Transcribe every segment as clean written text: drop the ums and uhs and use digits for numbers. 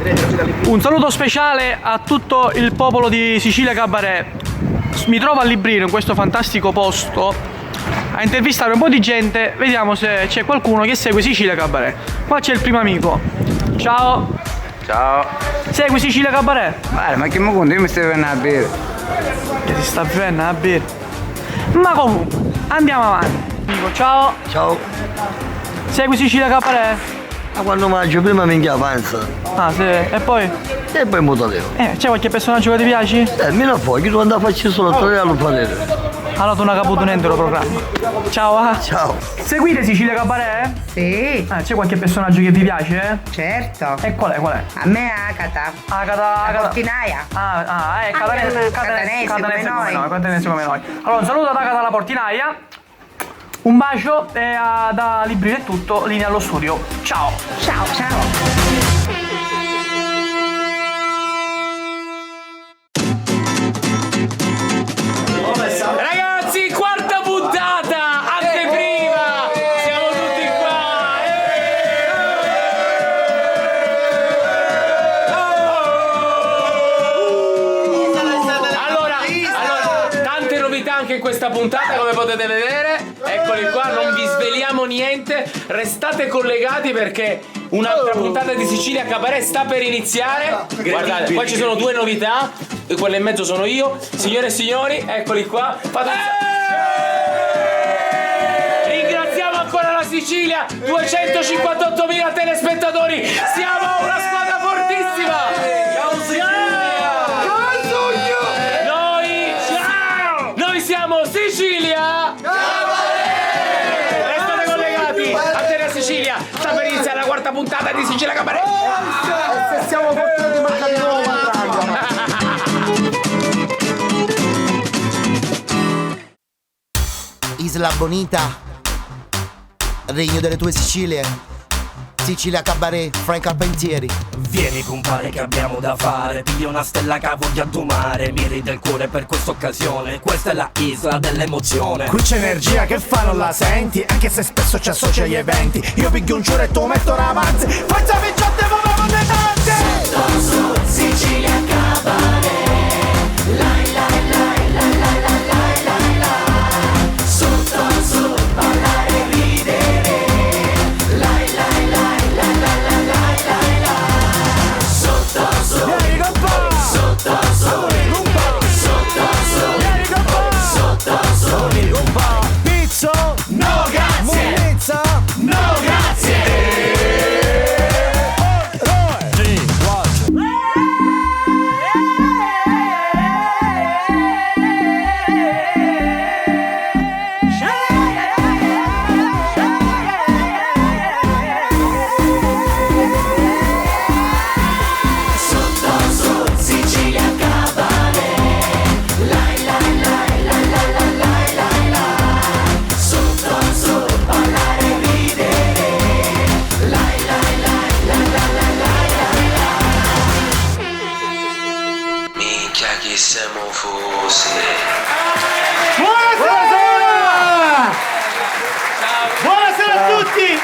Un saluto speciale a tutto il popolo di Sicilia Cabaret. Mi trovo a Librino, in questo fantastico posto, a intervistare un po' di gente. Vediamo se c'è qualcuno che segue Sicilia Cabaret. Qua c'è il primo amico. Ciao. Ciao. Segui Sicilia Cabaret? Guarda, ma che mi conti? Io mi stai venendo a bere. Che ti sta bene a bere. Ma comunque, andiamo avanti. Dico ciao. Ciao. Segui Sicilia Cabaret? Ma quando mangio prima mi avanza Ah, sì. E poi? e poi mi tolevo. C'è qualche personaggio che ti piace? Mi la fuoco, io quando faccio solo allo padere. Allora tu non hai caputo niente lo programma. Ciao. Ciao. Seguite Sicilia Cabaret? Sì, C'è qualche personaggio che vi piace? certo. E qual è? A me Agata. Agata. La portinaia. Catanese come noi. Catanese come noi. Allora un saluto ad Agata la portinaia. Un bacio e da Librino è tutto, linea allo studio. Ciao. Ciao, ciao. Ragazzi, quarta puntata, anteprima, siamo tutti qua. Allora, tante novità anche in questa puntata, come potete vedere. Eccoli qua, non vi sveliamo niente, restate collegati perché un'altra puntata di Sicilia Cabaret sta per iniziare. Guardate, qua ci sono due novità, quella in mezzo sono io. Signore e signori, eccoli qua. Ringraziamo ancora la Sicilia, 258.000 telespettatori. Siamo una squadra fortissima. Noi siamo Sicilia. Restate collegati. Antenne Sicilia, sta per iniziare la quarta puntata di Sicilia Cabaret. Se siamo fortunati mancare Isla Bonita, regno delle tue Sicilie, Sicilia Cabaret, Frank Carpentieri. Vieni compare che abbiamo da fare, piglia una stella che voglio addomare, mi ride il cuore per questa occasione, questa è la isla dell'emozione. Qui c'è energia che fa non la senti, anche se spesso ci associa agli eventi. Io piglio un giuretto, metto davanti, faccia vinciotte, ma con le tante. Su Sicilia Cabaret, lai lai lai lai lai lai lai lai lai. Sotto su ballare e ridere, lai lai lai lai lai lai lai lai lai. Sotto su, Vieni con me, sotto su, un po', sotto su, vieni con me, sotto su. un po'. Pizzo, No grazie, Munizza, no grazie. Chi siamo fosse? buonasera a tutti.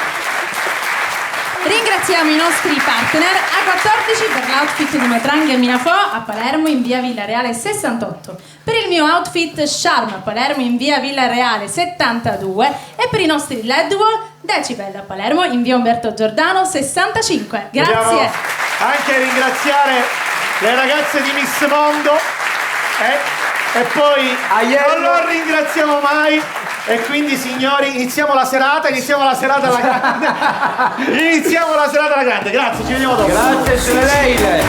Ringraziamo i nostri partner A14 per l'outfit di Matranghe e Minafò a Palermo in via Villareale 68, per il mio outfit Charm a Palermo in via Villareale 72 e per i nostri LED wall Decibel a Palermo in via Umberto Giordano 65. Grazie. Dobbiamo anche ringraziare le ragazze di Miss Mondo e poi non lo ringraziamo mai. E quindi signori iniziamo la serata alla grande. Iniziamo la serata alla grande, grazie, ci vediamo dopo. Grazie, signore Leile.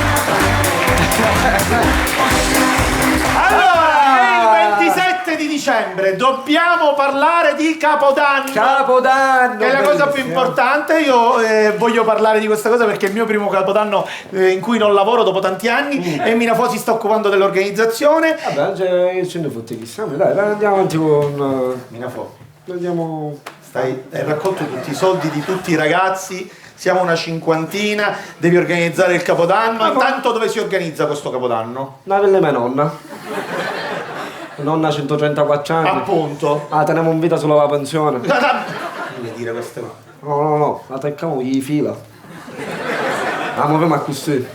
Allora, è il 27 di dicembre, dobbiamo parlare di Capodanno. Capodanno. Che è la cosa più importante. Io voglio parlare di questa cosa perché è il mio primo Capodanno in cui non lavoro dopo tanti anni e Minafò si sta occupando dell'organizzazione. Vabbè, io ce ne fotti chissà, dai, andiamo avanti con Minafò, andiamo. hai raccolto tutti i soldi di tutti i ragazzi, siamo una cinquantina, devi organizzare il Capodanno. Intanto dove si organizza questo Capodanno? Una delle mia nonna. Nonna 134 anni. Appunto. Ah, teniamo in vita solo la pensione. Non mi dire queste cose. No, la tecchiamo gli fila. La muoviamo a così.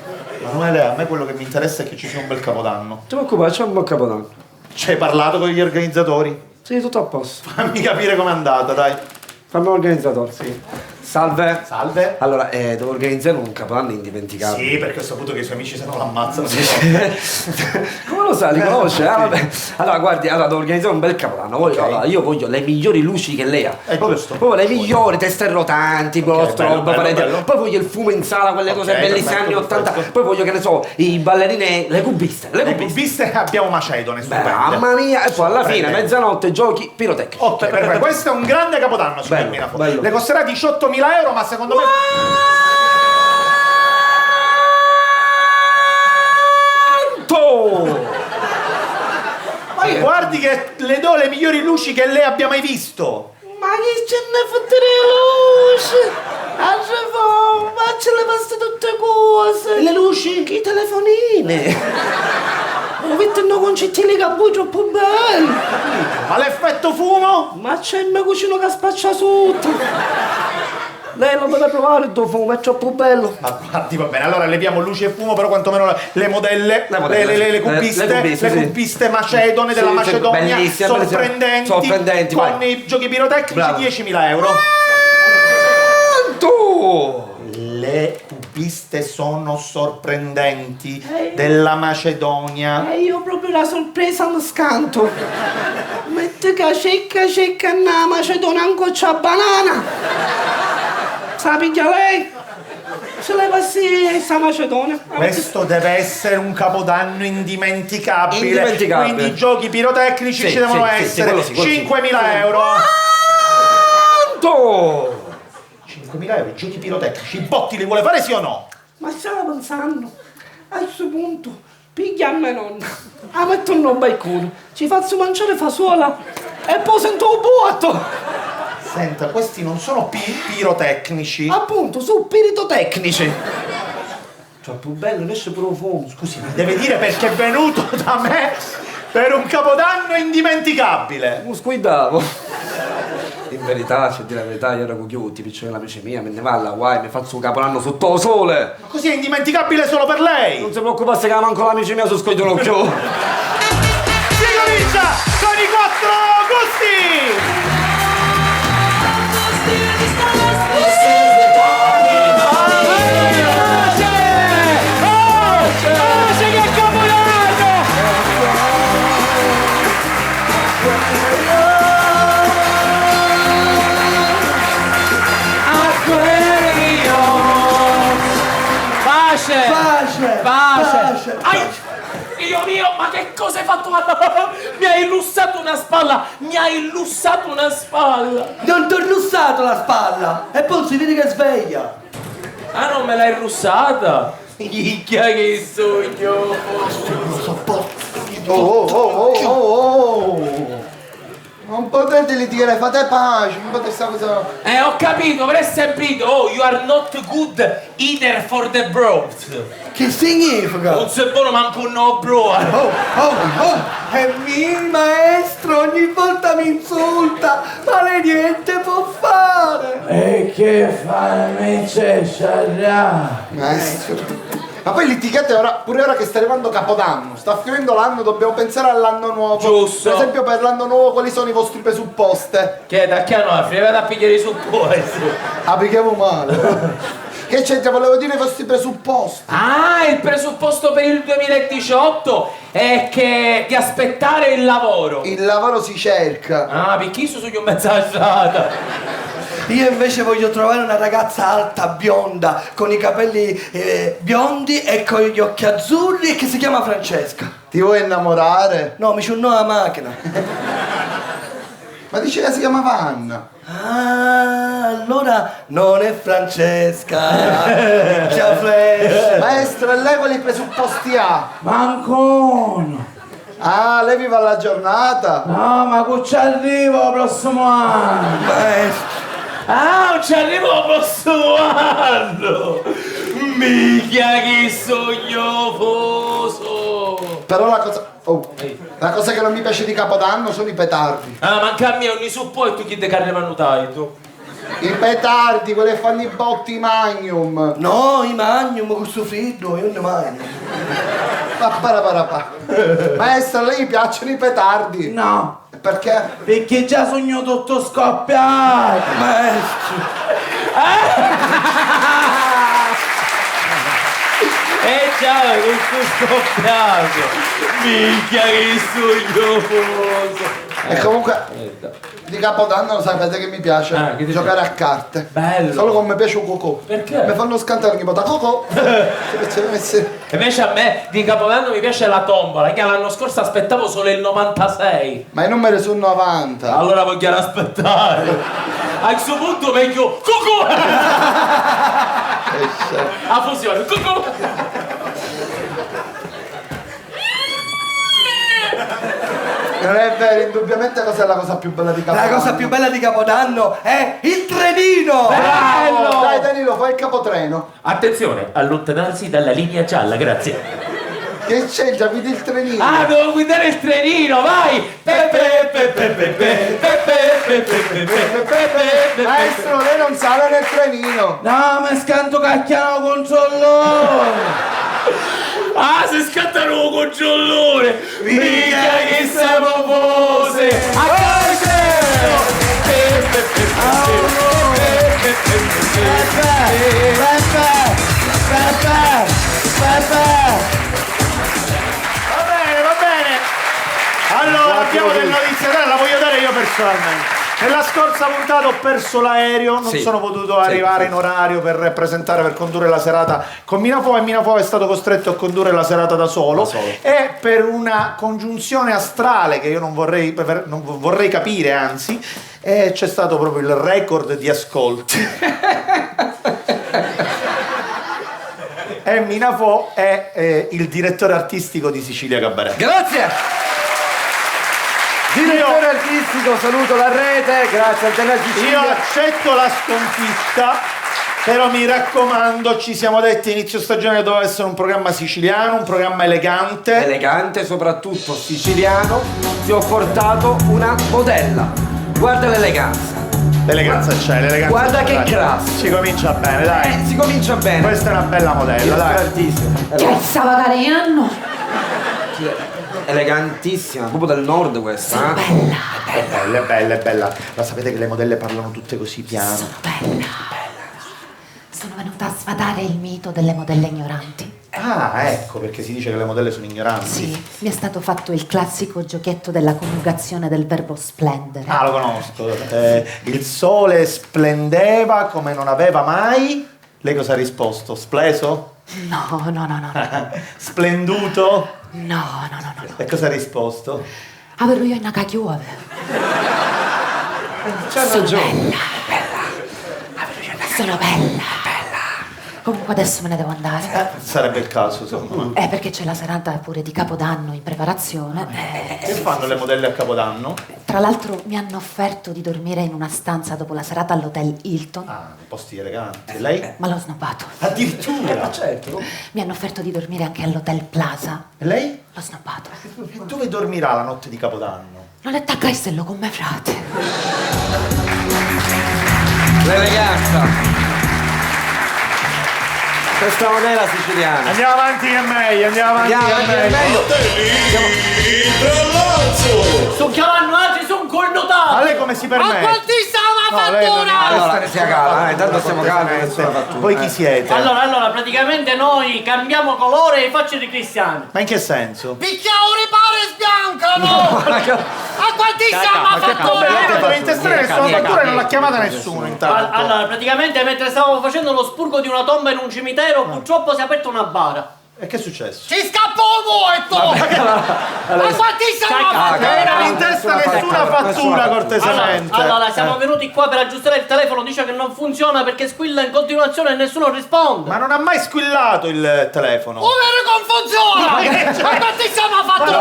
Emanuele, a me quello che mi interessa è che ci sia un bel capodanno. Non ti preoccupare, c'è un buon capodanno. Ci hai parlato con gli organizzatori? Sì, tutto a posto. Fammi capire com'è andata, dai. Fammi organizzatore. Sì. Salve. Salve. Allora, devo organizzare un capodanno indimenticabile. Sì, perché ho saputo che i suoi amici se non l'ammazzano. Come lo sa, li conosce? Vabbè. Allora, guardi, devo organizzare un bel capodanno. Allora, io voglio le migliori luci che lei ha. Proprio le migliori, teste rotanti, bello. Poi voglio il fumo in sala, quelle cose bellissime anni 80. Poi voglio, che ne so, i ballerini, le cubiste. Le cubiste abbiamo Macedone, stupende. Mamma mia, e poi alla fine, mezzanotte, giochi pirotecnici. Ok, perfetto. Questo è un grande capodanno, signor Minafo. bello. Le costerà 18.000 euro, ma secondo me... Ma guardi che le do le migliori luci che lei abbia mai visto. Ma che ce ne fotte le luci? Arrivo, ma ce le basta tutte cose. Le luci? Che telefonine. Ho visto un concettini che poi troppo bello. Ma l'effetto fumo? Ma c'è il mio cucino che spaccia sotto. Lei lo deve provare il tuo fumo, è troppo bello. Ma guardi, va bene, allora leviamo luce e fumo, però quantomeno le modelle, le cubiste macedone della Macedonia, sorprendenti, con i giochi pirotecnici, 10.000 euro. Quanto? Le cubiste sono sorprendenti della Macedonia. E io proprio la sorpresa non scanto. Mette che cecca na Macedonia ancora c'ha banana. Sa piglia lei? Se lei passi sta Macedonia. Questo deve essere un capodanno indimenticabile. Quindi i giochi pirotecnici ci devono essere. 5.000 euro. Quanto? 5.000 euro, i giochi pirotecnici. I botti li vuole fare, sì o no? Ma stavo pensando, a questo punto, piglia a mia nonna, la metto in un balcone, ci faccio mangiare fasola e poi sento un vuoto. Senta, questi non sono pirotecnici. Appunto, sono piritotecnici. Troppo bello, esce profondo. Scusi, mi deve dire perché è venuto da me per un capodanno indimenticabile. Non squidavo. In verità, c'è dire la verità, io ero con chiutti, piccione la amici mia, me ne va alla guai, mi faccio un capodanno sotto il sole. Ma così è indimenticabile solo per lei? Non si preoccupare se manco l'amici mia su scogliono più. Si comincia con i 4 gusti! Pace! Dio mio, ma che cosa hai fatto? Mi hai illussato una spalla! Non ti ho illussato la spalla! E poi si vede che sveglia! Ah, non me l'hai illussata? Minchia che sogno! Non potete litigare, fate pace, non potete stare cosa... Ho capito, però è sempre oh, you are not good either for the broad. Che significa? Non sei buono manco un no bro. E il maestro ogni volta mi insulta, ma lei niente può fare. E che fa me c'è sciarra? Maestro. Ma poi litigate ora, pure ora che sta arrivando Capodanno, sta finendo l'anno, dobbiamo pensare all'anno nuovo. Giusto. Per esempio per l'anno nuovo quali sono i vostri presupposti? Che da che anno frega a pigliare i supposti? Applichiamo male. Che c'entra? Volevo dire i vostri presupposti. Ah, il presupposto per il 2018 è che di aspettare il lavoro. Il lavoro si cerca. Ah, perché io sono mezzagiata. Io invece voglio trovare una ragazza alta, bionda, con i capelli biondi e con gli occhi azzurri e che si chiama Francesca. Ti vuoi innamorare? No, mi c'è un no alla macchina. Ma dice che si chiamava Anna. Ah, allora non è Francesca. C'è Flash. Maestro, e lei quali presupposti ha? Mancone. Ah, lei vive alla giornata? No, ma qui ci arrivo il prossimo anno. Maestro. Ah, ci arrivo il prossimo anno! Minchia che sognofoso! Però la cosa che non mi piace di Capodanno sono i petardi. Ah, manca a me ogni suppo e tu chi te carne mannutai tu? I petardi, quelli che fanno i botti Magnum. No, i Magnum con sto freddo, io ne mangio. Maestra, a lei piacciono i petardi? No. Perché? Perché già sogno tutto scoppiato. Maestro. Ciao, con questo scoppiato. Minchia che sognoso. E comunque di Capodanno lo sapete che mi piace giocare a carte. Bello. Solo come mi piace un cocò. Perché? Mi fanno scantare ogni volta cocò. Invece a me di Capodanno mi piace la tombola, che l'anno scorso aspettavo solo il 96. Ma i numeri sono 90. Allora voglio aspettare. A questo punto meglio cocò. A fusione cocò. Non è vero, indubbiamente cos'è la cosa più bella di Capodanno? La cosa più bella di Capodanno è il trenino! Bello! Dai Danilo, fai il capotreno. Attenzione, allontanarsi dalla linea gialla, grazie. Che c'è? Già vedi il trenino? Ah, devo guidare il trenino, vai! Maestro, lei non sale nel trenino. No, ma scanto cacchiano con sollone. Ah, se scattano con giallone! Mica che siamo pose! A Va bene. Allora, abbiamo delle notizie, la voglio dare io personalmente. Nella scorsa puntata ho perso l'aereo, non sono potuto arrivare in orario per presentare, per condurre la serata con Minafo, e Minafo è stato costretto a condurre la serata da solo. E per una congiunzione astrale che io non vorrei capire, anzi, c'è stato proprio il record di ascolti. E Minafo è il direttore artistico di Sicilia Cabaret. Grazie! Direttore artistico, saluto la rete, grazie al Tele Sicilia. Io accetto la sconfitta, però mi raccomando, ci siamo detti inizio stagione doveva essere un programma siciliano, un programma elegante. Elegante, soprattutto siciliano. Ti ho portato una modella. Guarda l'eleganza. L'eleganza c'è, l'eleganza. Guarda c'è, che dai. classe. Si comincia bene, dai. Si comincia bene. Questa è una bella modella, dai. Artista. Che stava cariando? Elegantissima, proprio del nord questa. Bella. È bella. Ma sapete che le modelle parlano tutte così piano? Sono bella. Sono venuta a sfatare il mito delle modelle ignoranti. Ah, ecco perché si dice che le modelle sono ignoranti. Sì, mi è stato fatto il classico giochetto della coniugazione del verbo splendere. Ah, lo conosco. Il sole splendeva come non aveva mai. Lei cosa ha risposto? Spleso? No. Splenduto? No. E cosa ha risposto? Avevo io una cachiuove. C'ha ragione. Sono bella. Comunque adesso me ne devo andare. Sarebbe il caso, secondo me. Perché c'è la serata pure di Capodanno in preparazione. Che fanno le modelle a Capodanno? Tra l'altro mi hanno offerto di dormire in una stanza dopo la serata all'hotel Hilton. Ah, posti eleganti. Lei? Ma l'ho snobbato. Addirittura? Certo. Mi hanno offerto di dormire anche all'hotel Plaza. E lei? L'ho snobbato. E dove dormirà la notte di Capodanno? Non è taccastello con me, frate. L'eleganza. Questa modella siciliana. Andiamo avanti che è meglio, Sto chiamando altri, sono connotato. A lei come si permette? A quanti stava fattura? Allora, sia calma, intanto stiamo calmi, nessuna fattura. Voi chi siete? Allora, praticamente noi cambiamo colore e facce di cristiani. Ma in che senso? Picchiauri pare sbiancano! A quanti siamo fattura? Deve intestare nessuna fattura e non l'ha chiamata nessuno intanto. Allora, praticamente mentre stavo facendo lo spurgo di una tomba in un cimitero, purtroppo si è aperta una bara. E che è successo? Ci scappa un muerto! Ma quanti siamo Non intesta nessuna fattura, cortesemente. Allora, siamo venuti qua per aggiustare il telefono, dice che non funziona perché squilla in continuazione e nessuno risponde. Ma non ha mai squillato il telefono. Come non funziona? Ma quanti siamo fattura?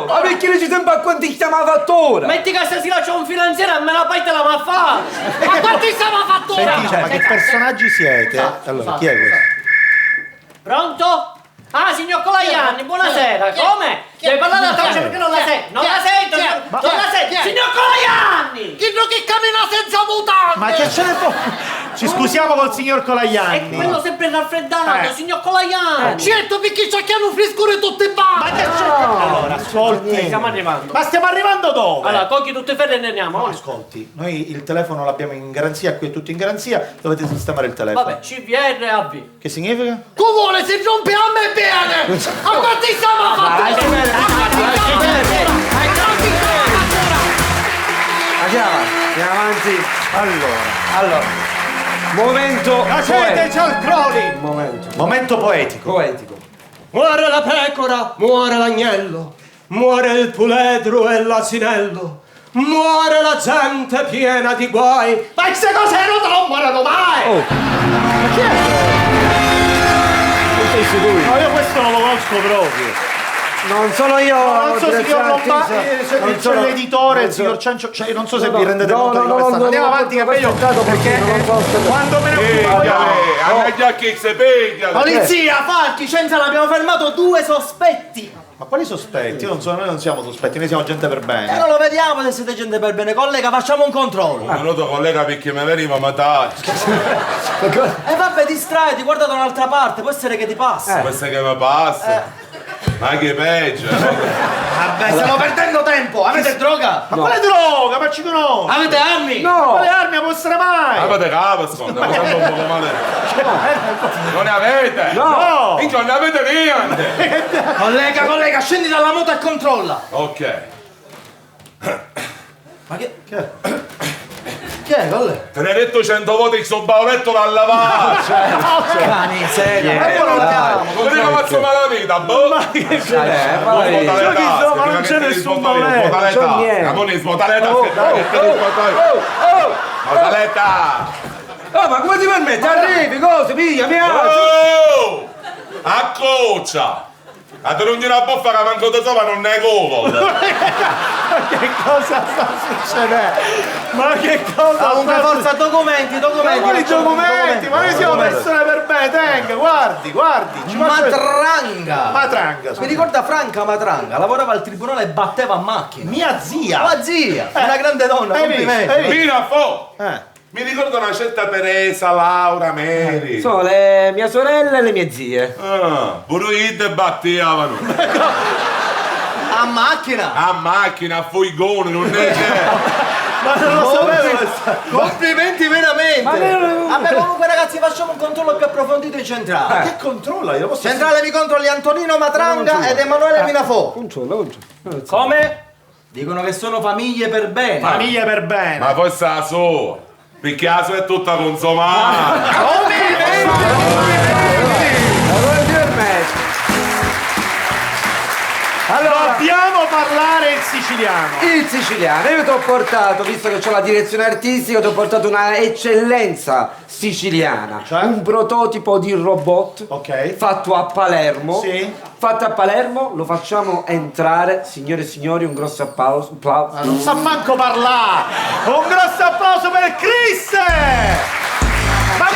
Ma perché non ci sembra a quanti stiamo a fattura? Metti che stasera c'è un finanziere e me la paita la ma fa! Ma quanti siamo a fattura? Senti, ma che personaggi siete? Allora, chi è questo? Pronto? Ah, signor Colaianni, buonasera. Come? Devi parlare alla voce perché non la sento. Non la sento. Non la sento. Signor Colaianni! Chi che cammina senza mutande? Ma che ce ne può? Ci scusiamo col signor Colaianni. Quello sempre raffreddato, signor Colaianni. Certo, perché c'è che hanno frescure tutte e basta. Ma che c'è? Allora, ascolti. Stiamo arrivando. Ma stiamo arrivando dove? Allora, cogli tutte i ferri e ne andiamo. No, ascolti, noi il telefono l'abbiamo in garanzia, qui è tutto in garanzia, dovete sistemare il telefono. Vabbè, CVR AV. Che significa? Covone, si rompe a me bene! A quanti siamo fatti? Andiamo avanti. Allora. Momento Cacete c'è il crolli! Momento poetico. poetico. Muore la pecora, muore l'agnello, muore il puledro e l'asinello, muore la gente piena di guai, ma queste cose non muoiono mai! No, io questo non lo conosco proprio. Non sono io. Non so, signor Lombardi, c'è l'editore, il signor Ciancio, cioè non so se vi rendete conto di come stanno. Andiamo avanti che è meglio, perché quando me ne occupo io... Polizia, Falchi, Cenza, l'abbiamo fermato 2 sospetti. Ma quali sospetti? Io non so, noi non siamo sospetti, noi siamo gente per bene. Non lo vediamo se siete gente per bene, collega, facciamo un controllo. Un minuto collega perché mi veniva a matare. E vabbè, distraiti, guarda da un'altra parte, può essere che ti passa. Questa che mi passa. Ma che peggio. Vabbè, stiamo perdendo tempo, avete droga? Ma quale droga? Ma ci conosco! Avete armi? No! Quale armi a vostra mai? Avete capo, sconto, mi sembra un po' male. Non ne avete? No! Minchia, non ne avete niente! Collega, scendi dalla moto e controlla. Ok. Ma che è, collega? Te ne hai detto 100 volte che sto bavetto da lavare! Cani, serio. Ma io non andiamo! Vedi come faccio male la vita, boh! Ma che c'è? Ma non c'è nessun bavetto! Ma non è smotaleta! Smotaleta! Oh, ma come ti permetti? Arrivi, cose, piglia, mi Oh! A coccia! A te non dire una boffa che manco da sopra non ne è Google! Che cosa sta succedendo? Ma che cosa? Comunque forza, documenti. Ma quali documenti? Ma noi siamo persone per bene, tenga, guardi. Matranga. Mi ricorda Franca Matranga, lavorava al tribunale e batteva a macchina. Mia zia! La zia! Una grande donna, complimenti. Fino a fo'! Mi ricordo una certa Teresa, Laura, Mary. Sono le mie sorelle e le mie zie. Pure io te battevano. A macchina! A macchina, a fuigone, non è che... Ma non lo sapevo! Complimenti veramente! Vabbè, comunque ragazzi, facciamo un controllo più approfondito in centrale. Che controlla? Io lo posso Centrale mi controlli Antonino Matranga ed Emanuele Minafò. Controllo. Come? Dicono che sono famiglie per bene. Famiglie per bene. Ma forse la so, perché la so è tutta consumata. Allora, dobbiamo parlare il siciliano. Il siciliano, io ti ho portato, visto che ho la direzione artistica, ti ho portato una eccellenza siciliana. Cioè? Un prototipo di robot fatto a Palermo. Sì. Fatto a Palermo, lo facciamo entrare, signore e signori, un grosso applauso. Non sa manco parlare. Un grosso applauso per Chris. Ma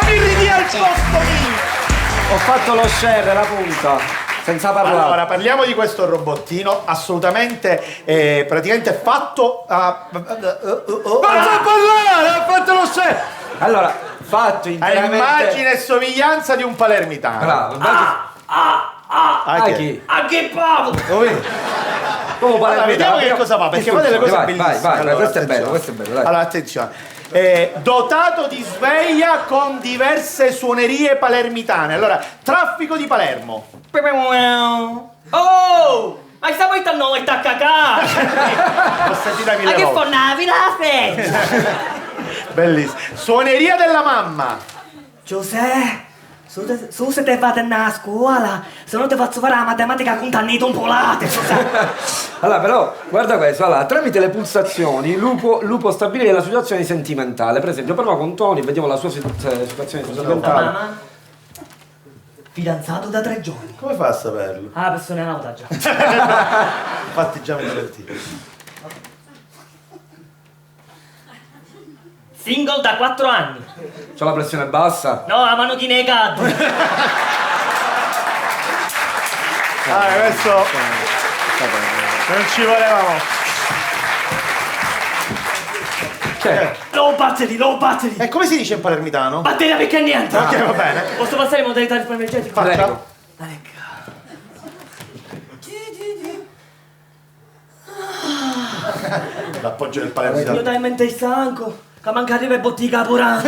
mi ridia il posto mio. Ho fatto lo share, la punta. Senza parlare. Allora, parliamo di questo robottino assolutamente praticamente fatto a... Ma fa parlare, ha fatto lo share! Allora, fatto a interamente... immagine e somiglianza di un palermitano. Bravo, chi? A che Paolo! Allora, vediamo che cosa fa, perché fa delle cose bellissime. Vai, allora, questo è bello, dai. Allora, attenzione. Dotato di sveglia con diverse suonerie palermitane. Allora, traffico di Palermo. Oh! Ma stavo in noi sta cacà! L'ho sentita Ma mille che volte. fonnavi la festa? Bellissimo. Suoneria della mamma. Giuseppe, su se te fate a scuola, se no ti faccio fare la matematica con tannito un polate. Allora, però, guarda questo, allora, tramite le pulsazioni lui può stabilire la situazione sentimentale. Per esempio, prova con Tony, vediamo la sua situazione sentimentale. Mamma? Fidanzato da 3 giorni. Come fa a saperlo? Ah, persona è nota già. Infatti già mi sentito. Single da 4 anni. C'ho la pressione bassa. No, la mano chi ne cade. questo non ci volevamo. Low battery. E come si dice in palermitano? Batteria perché niente. Ok, va bene. Posso passare in modalità di energetico? Prego. L'appoggio del Io palermitano. talmente stanco che manca arriva e bottica pura.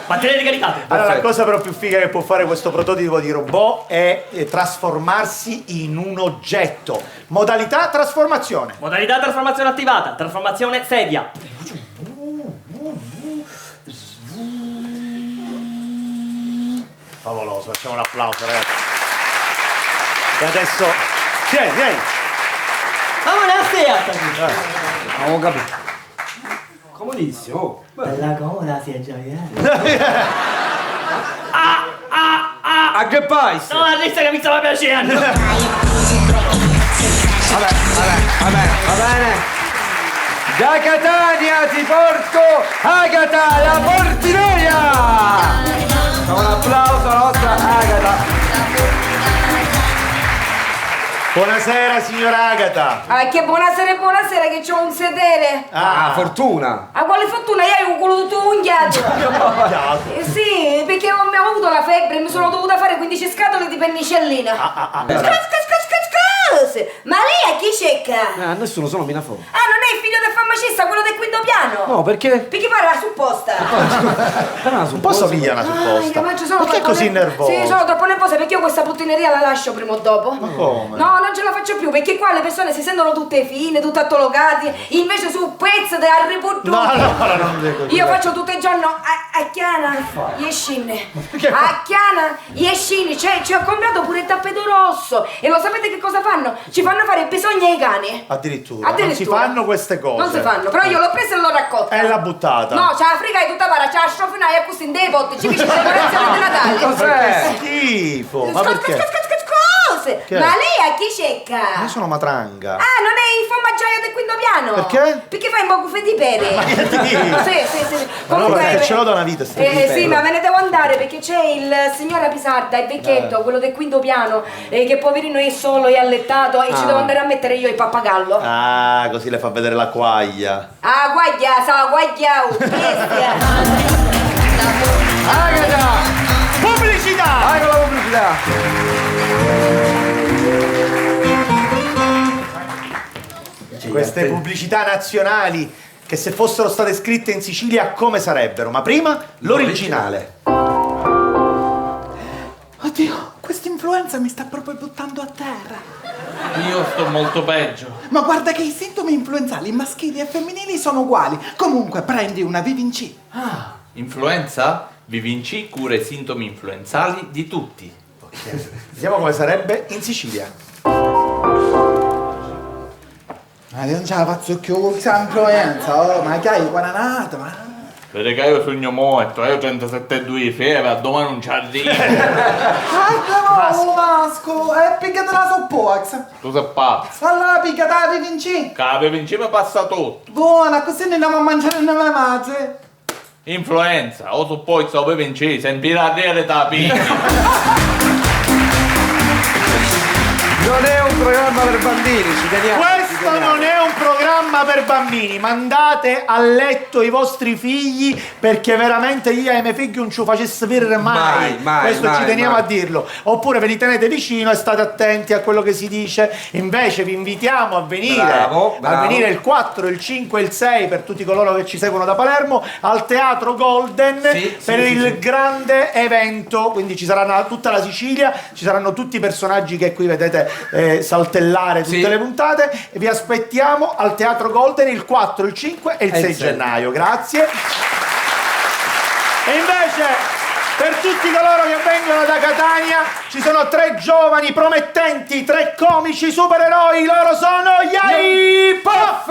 Batterie ricaricate. Allora, la cosa però più figa che può fare questo prototipo di robot è trasformarsi in un oggetto. Modalità trasformazione. Modalità trasformazione attivata. Trasformazione sedia. Favoloso, facciamo un applauso, ragazzi. E adesso. Vieni. Buonasera. Non ho capito. Comodissimo. Bella comoda si è già A che paese? No, la lista che mi stava piacendo. Va bene. Da Catania ti porto Agata la portineria! Un applauso alla nostra Agata. Buonasera, signora Agata. Che buonasera che c'ho un sedere. Fortuna. A quale fortuna? Io ho un culo tutto unghiato. Sì, perché ho avuto la febbre e mi sono dovuta fare 15 scatole di pennicellina. Ma lei a chi cerca? Nessuno, sono Minafo. Non è il figlio del farmacista, quello del quinto piano? No, perché? Perché pare la supposta. Posso pigliare una supposta? Perché è così nervoso? Sì, sono troppo nervosa perché io questa puttineria la lascio prima o dopo. Ma come? No, non ce la faccio più perché qua le persone si sentono tutte fine, tutte attologate, invece su pezzi di arributo. No, non dico. Io faccio tutto il giorno a Chiana, Iescine. A Chiana, Iescine, cioè ci ho comprato pure il tappeto rosso. E lo sapete che cosa fanno? Ci fanno fare bisogni ai cani. Addirittura. Non si fanno queste cose. Non si fanno, però io l'ho presa e l'ho raccolta. E l'ha buttata. No, c'è la friga tutta para, c'è la strofinai e così in dei potti, ci dice decorazione di Natale. Che schifo. Ma perché? Cose. Che è? Ma lei a chi cerca? Io sono matranga. Non è il formaggiaio del quinto piano? Perché? Perché fai un po' buffet di pere. Ma che dici? Sì. Ma no, perché ce l'ho da una vita sto sì, ma me ne devo andare perché c'è il signora Pisarda, il vecchietto, quello del quinto piano, che poverino è solo e allettato e ci devo andare a mettere io il pappagallo. Così le fa vedere la quaglia. Guaglia, sa guaglia, Agata! Pubblicità! Ecco la pubblicità. Queste pubblicità nazionali che se fossero state scritte in Sicilia come sarebbero? Ma prima l'originale. Oddio, questa influenza mi sta proprio buttando a terra. Io sto molto peggio. Ma guarda che i sintomi influenzali maschili e femminili sono uguali. Comunque prendi una Vivinci. Influenza? Vivinci cura i sintomi influenzali di tutti. Vediamo come sarebbe in Sicilia. Ma non ce la faccio più con questa influenza, ma che hai guaranato, ma... Vede che io sogno morto, io ho 37,2 di febbre, domani non ci arrivo. Masco, è piccata la soppox. Tu sei pazzo. Allora piccata la Vivinci. Che la Vivinci mi passa tutto. Buona, così ne andiamo a mangiare nelle mazze. Influenza, o su poi sto Vivinci, sempre la dire tapini. Non è un programma per bambini, ci teniamo. Questo non è un programma per bambini. Mandate a letto i vostri figli perché veramente io ai miei figli non ci facesse vedere mai. Questo ci teniamo a dirlo. Oppure ve li tenete vicino e state attenti a quello che si dice. Invece vi invitiamo a venire, Bravo. a venire il 4, il 5 e il 6 per tutti coloro che ci seguono da Palermo al Teatro Golden per il grande evento. Quindi ci saranno tutta la Sicilia, ci saranno tutti i personaggi che qui vedete saltellare tutte le puntate e vi aspettiamo al Teatro Golden il 4, il 5 e il 6 gennaio. Grazie. E invece per tutti coloro che vengono da Catania ci sono 3 giovani promettenti, 3 comici supereroi, loro sono Yay Puff!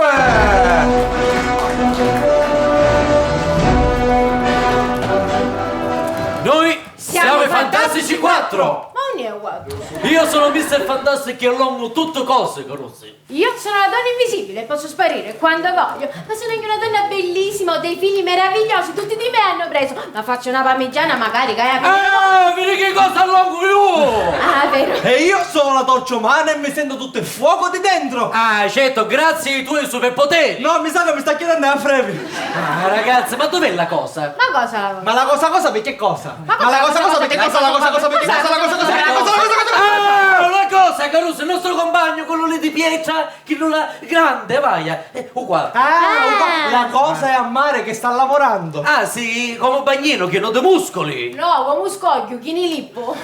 Noi siamo i Fantastici 4! Ma non è uguale. Io sono Mr. Fantastic e l'uomo tutto cose, Corossi. Io sono la donna invisibile, posso sparire quando voglio, ma sono anche una donna bellissima benissimo, dei figli meravigliosi, tutti di me hanno preso. Ma faccio una parmigiana magari, che vedi che cosa allungo io! Ah, vero. E io sono la torcia umana e mi sento tutto il fuoco di dentro. Ah, certo, grazie ai tuoi superpoteri. No, mi sa che mi sta chiedendo a Frevi. Ah, ragazzi, ma dov'è la cosa? Ma cosa? Ma la cosa perché cosa? Ma la cosa perché cosa? La cosa perché cosa? La cosa perché cosa? Ah, una cosa, Caruso, il nostro compagno, quello lì di pietra, che non la grande, vai, uguale. La cosa è a mare che sta lavorando. Ah, sì, come un bagnino, che non de muscoli. No, come un scoglio, chi ne lippo.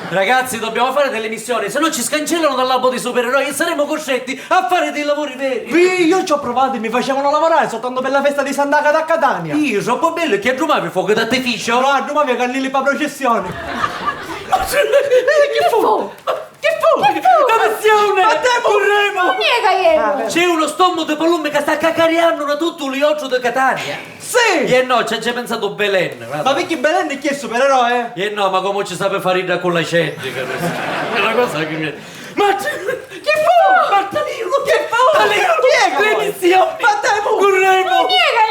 Ragazzi, dobbiamo fare delle missioni, se no ci scancellano dall'albo dei supereroi e saremo costretti a fare dei lavori veri. Io ci ho provato e mi facevano lavorare soltanto per la festa di Sant'Agata a Catania. Io, troppo bello, e che aggiumavi fuoco d'artificio? No, aggiumavi cannili per processioni. Che fu? Che fu? La passione! Ma te corremo! Niega, C'è uno stommo di palume che sta cacariando da tutto l'ioccio di Catania. Sì! E no, ci ha già pensato Belen. Ma perché Belen è chi è supereroe? E no, ma come ci sape fare ridere con la gente? È una cosa che mi... Ma che fu? Ma Talino, che fu? Talino, le missioni! Ma te corremo! Niega,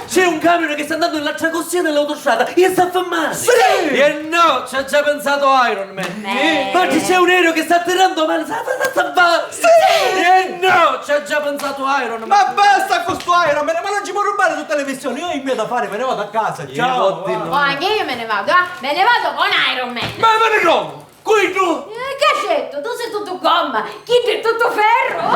C'è un camion che sta andando nell'altra corsia dell'autostrada e sta affamando. Sì! E no, ci ha già pensato Iron Man. Ma c'è un aereo che sta atterrando male, sta salvare. Sì! E no, ci ha già pensato Iron Man. Ma basta con sto Iron Man, ma non ci può rubare tutte le missioni. Io ho in me da fare, me ne vado a casa. Ciao! Oh, anche io me ne vado, me ne vado con Iron Man. Ma me ne trovo! Qui tu! Cacetto, tu sei tutto gomma, chi è tutto ferro?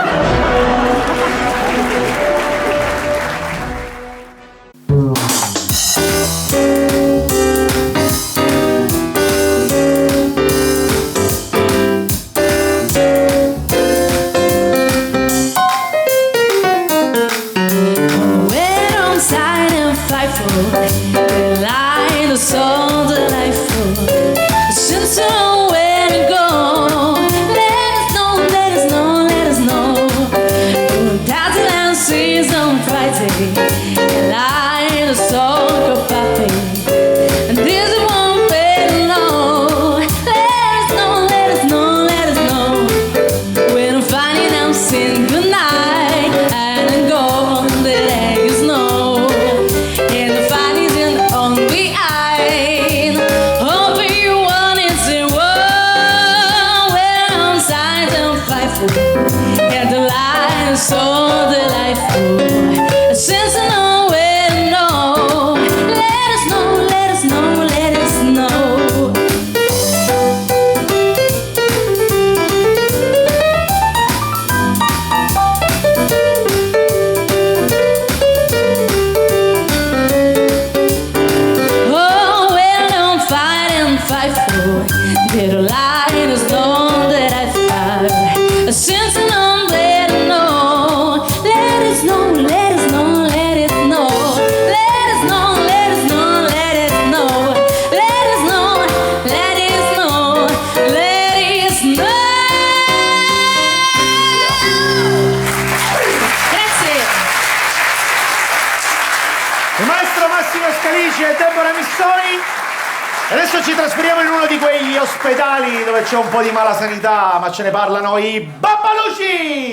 Adesso ci trasferiamo in uno di quegli ospedali dove c'è un po' di mala sanità, ma ce ne parlano i Babbaluci!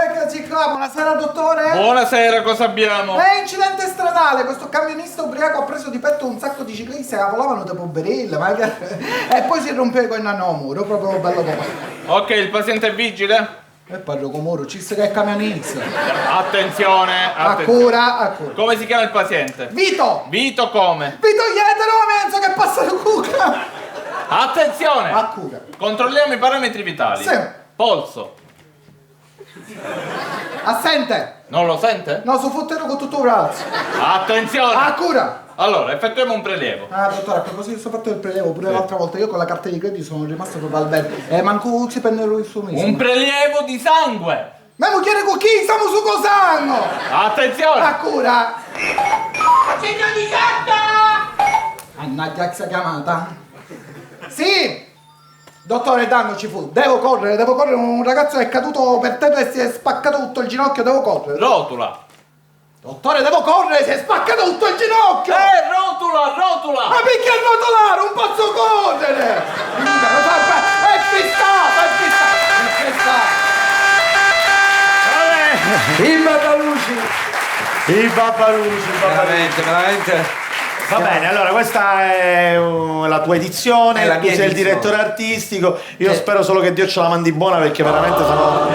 Eccoci qua, buonasera dottore. Buonasera, cosa abbiamo? Incidente stradale, questo camionista ubriaco ha preso di petto un sacco di ciclisti che volavano tipo berille, e poi si rompeva con il nanomuro, proprio bello come. Ok, il paziente è vigile? E parlo con Moro, ci che è camionista. Attenzione, A cura. Come si chiama il paziente? Vito! Vito come? Vito Ietero, mezzo che passa la cuca! Attenzione! A cura. Controlliamo i parametri vitali. Sì. Polso. Assente! Non lo sente? No, su fottero con tutto il braccio. Attenzione! A cura! Allora, effettuiamo un prelievo. Dottore, a proposito ho fatto il prelievo pure l'altra volta, io con la carta di credito sono rimasto proprio al bene. Manco si prende il suo mese. Un prelievo di sangue! Ma non chiede con chi? Stiamo su Cosanno! Attenzione! A cura! Signor di carta! Annaggia che chiamata. Sì! Dottore, danno ci fu. Devo correre. Un ragazzo è caduto per terra e si è spaccato tutto il ginocchio, devo correre. Rotula! Dottore, devo correre, si è spaccato tutto il ginocchio! Rotula! Ma perché rotolare? Non posso correre! È fissato! I Babbaluci! I Babbaluci, veramente. Va bene, allora questa è la tua edizione, È la tu mia sei il edizione. direttore artistico, io spero solo che Dio ce la mandi buona perché veramente sono...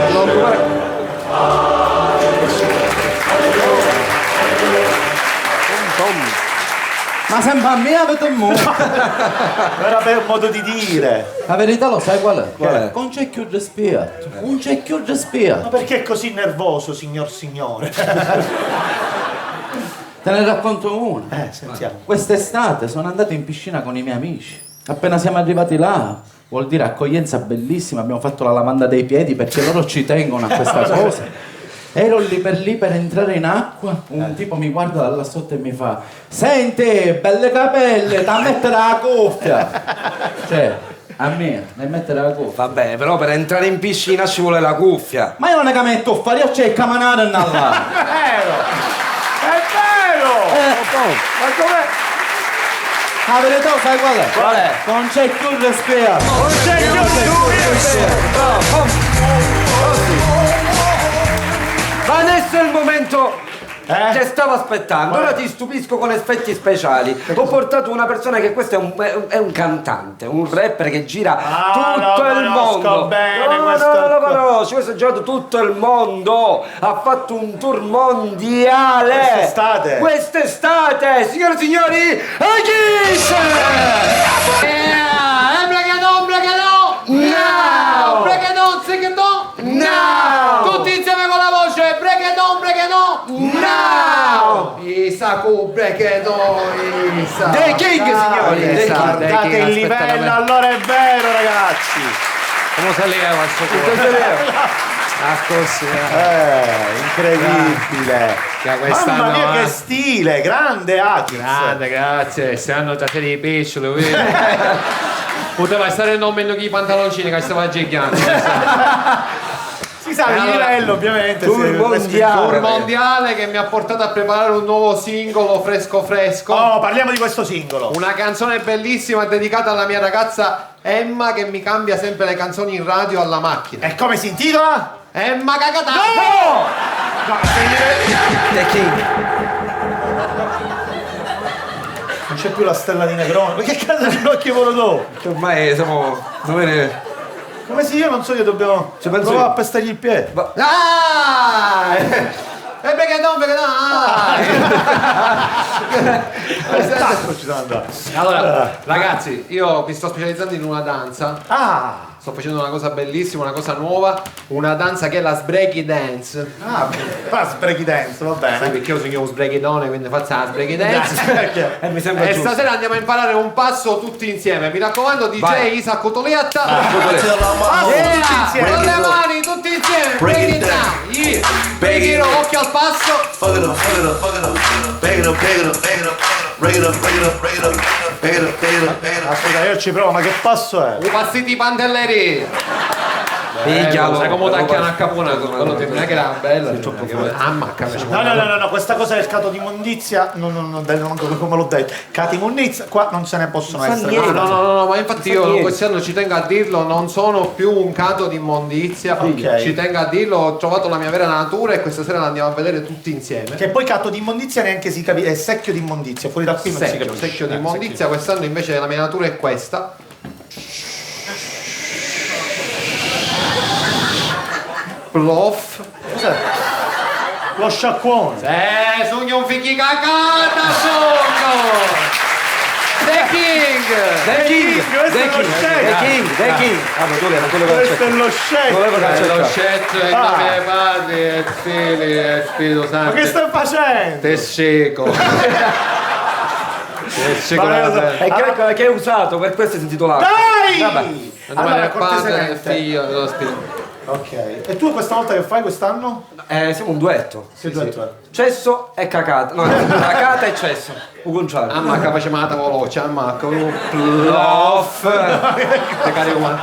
Ma sembra a me avete un mondo. Era per un modo di dire. La verità lo sai qual è? Qual è? Non c'è più respiro. Non c'è più respiro. Ma perché è così nervoso, signore? Te ne racconto una. Sentiamo. Quest'estate sono andato in piscina con i miei amici. Appena siamo arrivati là, vuol dire accoglienza bellissima, abbiamo fatto la lavanda dei piedi perché loro ci tengono a questa cosa. Ero lì per entrare in acqua, un tipo mi guarda da là sotto e mi fa: senti, belle capelle, da mettere la cuffia. Cioè, a me, da mettere la cuffia. Vabbè, però per entrare in piscina ci vuole la cuffia. Ma io non è che metto fare, io c'è il camanare là. È vero! Ma com'è? La verità sai qual è? Qual è? Non c'è più respiro. Non c'è più Ma adesso è il momento che stavo aspettando. Ora ti stupisco con effetti speciali. Ho portato una persona che questo è un cantante, un rapper che gira tutto il mondo. Non lo conosci, questo ha girato tutto il mondo. Ha fatto un tour mondiale. Quest'estate, signore e signori, Achis! Tutti insieme con la voce, Now! Isaku, Isa. The King, signori! Guardate il livello, allora è vero ragazzi! Come se leva Incredibile! Mamma mia che stile, grande Achis! Grande, grazie, se hanno già di pesce, lo vedo. Poteva stare non meno che i pantaloncini che stava giggando. Si sa il livello ovviamente. Tour mondiale che mi ha portato a preparare un nuovo singolo fresco. Oh, parliamo di questo singolo. Una canzone bellissima dedicata alla mia ragazza Emma che mi cambia sempre le canzoni in radio alla macchina. E come si intitola? Emma Cacatà! No! The King. Non c'è più la stella di Negroni. Ma che cazzo di Rocchi Volodò? Ormai siamo... Come se io non so che dobbiamo provare a pestargli il piede. Perché no? Ci sono andato. Allora, ragazzi, io mi sto specializzando in una danza. Sto facendo una cosa bellissima, una cosa nuova, una danza che è la sbreaky dance. La sbreaky dance, va bene. Sì, perché io sono uno sbreghidone, quindi faccio la sbreaky dance. Mi sembra E giusto. stasera andiamo a imparare un passo tutti insieme. Mi raccomando, DJ Vai. Isa Cotolietta. insieme. Con le mani, tutti insieme. Break it down. Yeah. Break it up, occhio al passo. Fuck it up, fuck it up, fuck it up. Bag it up, bag it up, bag it up. Break it up, break it up, break it up. Bag it up, bag it up, bag it up. Aspetta, io ci provo, ma che passo è? I passiti pantelleri. Picchialo. Sai come tacchiano a capone? Quello ti non è che era bello. No, questa cosa del cato di immondizia, non come l'ho detto. Cati immondizia, qua non se ne possono essere. No, ma infatti io quest'anno ci tengo a dirlo, non sono più un cato di immondizia, Ok. ci tengo a dirlo, ho trovato la mia vera natura e questa sera la andiamo a vedere tutti insieme. Che poi cato di immondizia neanche si capisce, è secchio di immondizia, fuori da qui non si capisce. Secchio di immondizia, quest'anno invece la mia natura è questa. Plof. Cos'è? Lo sciacquone. Sogno un fichi cacata, sogno! The King! The King! questo è lo scetto. The King! Ah, ma tu non Questo è lo scetto. Lo scetto è il nome dei padri, è figli, è Spirito Santo. Ma che stai facendo? Te seco. Che hai usato, per questo è intitolato. Dai! Vabbè. Allora, Padre, cortesemente. figlio, dello Spirito. Ok. E tu questa volta che fai quest'anno? Siamo un duetto. Che duetto è? Cesso e cacata. No, cacata e cesso. Ugunciale. Ammacca facciamo la veloce, ammacca. Plof. Te carico qua.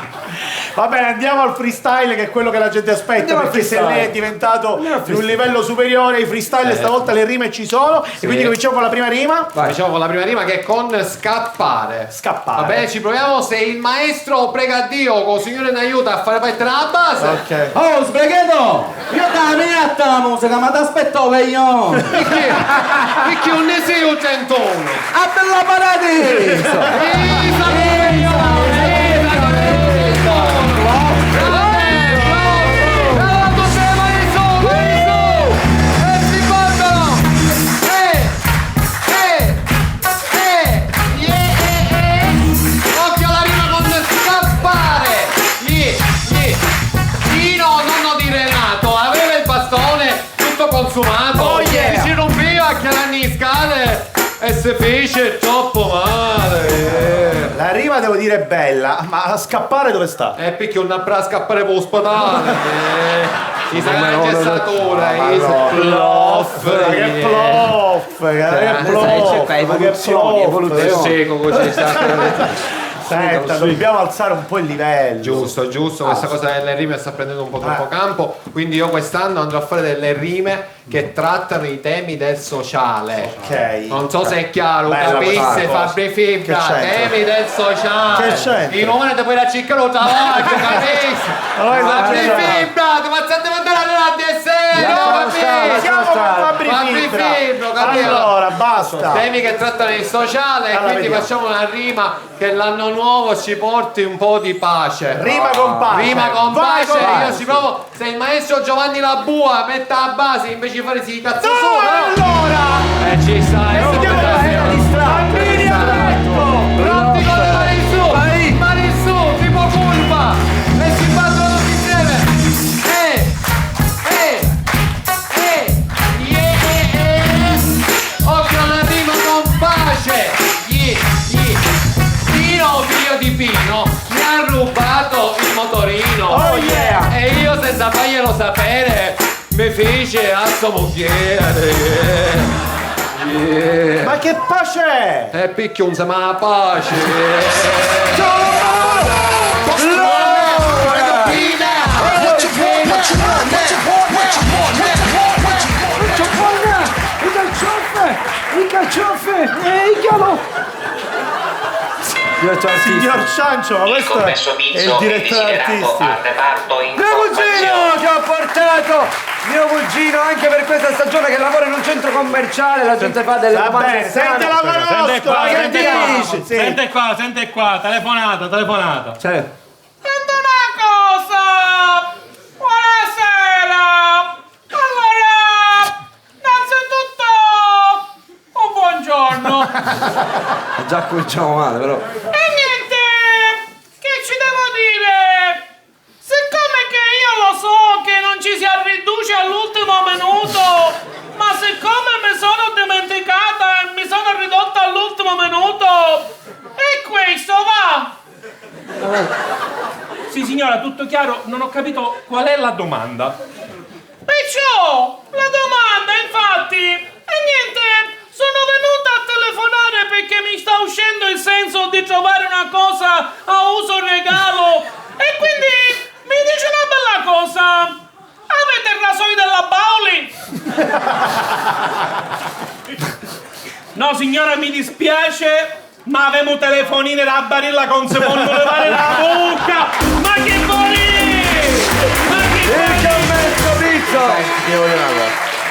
Va bene, andiamo al freestyle, che è quello che la gente aspetta. Andiamo al perché se freestyle. lei è diventato di un freestyle. livello superiore, i freestyle stavolta le rime ci sono. E quindi cominciamo con la prima rima. Diciamo con la prima rima che è con scappare. Scappare. Va bene, ci proviamo. Se il maestro prega Dio, con il Signore ne aiuta a fare parte della base. Ok. Oh, sbreghetto! Io da mia la musica, ma ti aspetto veglione! Perché non ne sei un centone? A bella paradiso! Occhio alla rima con scappare! Tino, nonno di Renato, aveva il bastone tutto consumato. Oh, yeah. Si rompeva a chiarani scale e si fece troppo male. La rima devo dire è bella, ma a scappare dove sta? Perché non avrà scappare per l'ospedale. I Ma sagari no, gestatura, no, i no, ploff. Ma che ploff, che ploff, ma che ploff. Seco così, Senta, dobbiamo alzare un po' il livello. Giusto, questa cosa delle rime sta prendendo un po' troppo campo, quindi io quest'anno andrò a fare delle rime che trattano i temi del sociale. Ok. Non so se è chiaro, Bella capisse, questa cosa. Fabri Fibra, Che c'entra? temi del sociale. Che c'entra? I numeri te puoi la cicca lo travaglio, capisci? Fabri Fibra, ti facciate mandare alla DSL, no, Siamo con Fabri Fibra. Allora, basta. Temi che trattano il sociale e Allora, quindi vediamo. facciamo una rima che l'anno nuovo ci porti un po' di pace. Rima con pace. Rima con Vai pace. con pace. Io ci provo. Se il maestro Giovanni Labua mette a base invece di fare si cazzo No, su, allora! ci sta. Bambini a letto! Pronti con le mani in su, tipo curva. E si battono tutti insieme. Occhio alla rima con pace. Pino, figlio di Pino, mi ha rubato il motorino. Oh, yeah. E io senza farglielo sapere mi fece a sto mucchiere. Ma che pace è? E picchio un sema la pace. I calcioffe! Signor Ciancio, ma questo è il direttore artistico. Mio cugino che ho portato! Mio cugino anche per questa stagione che lavora in un centro commerciale, la gente fa delle Va domande bene, strane. sente la conosco, ma che dici? Sì. Sente qua, telefonata. Cioè, Senti una cosa! Buonasera! Allora, innanzitutto un buongiorno. già cominciamo male però. E niente, che ci devo dire? Siccome che io lo so che non ci si riduce all'ultimo minuto, ma siccome mi sono dimenticata e mi sono ridotta all'ultimo minuto, e questo va! Sì signora, tutto chiaro, non ho capito qual è la domanda. Perciò, la domanda infatti, e niente, sono venuta a telefonare perché mi sta uscendo il senso di trovare una cosa a uso regalo, e quindi mi dice una bella cosa. Avete il rasoio della Bauli? No signora, mi dispiace, ma avevamo telefonine da barilla con se non levare la bocca. Ma che volete?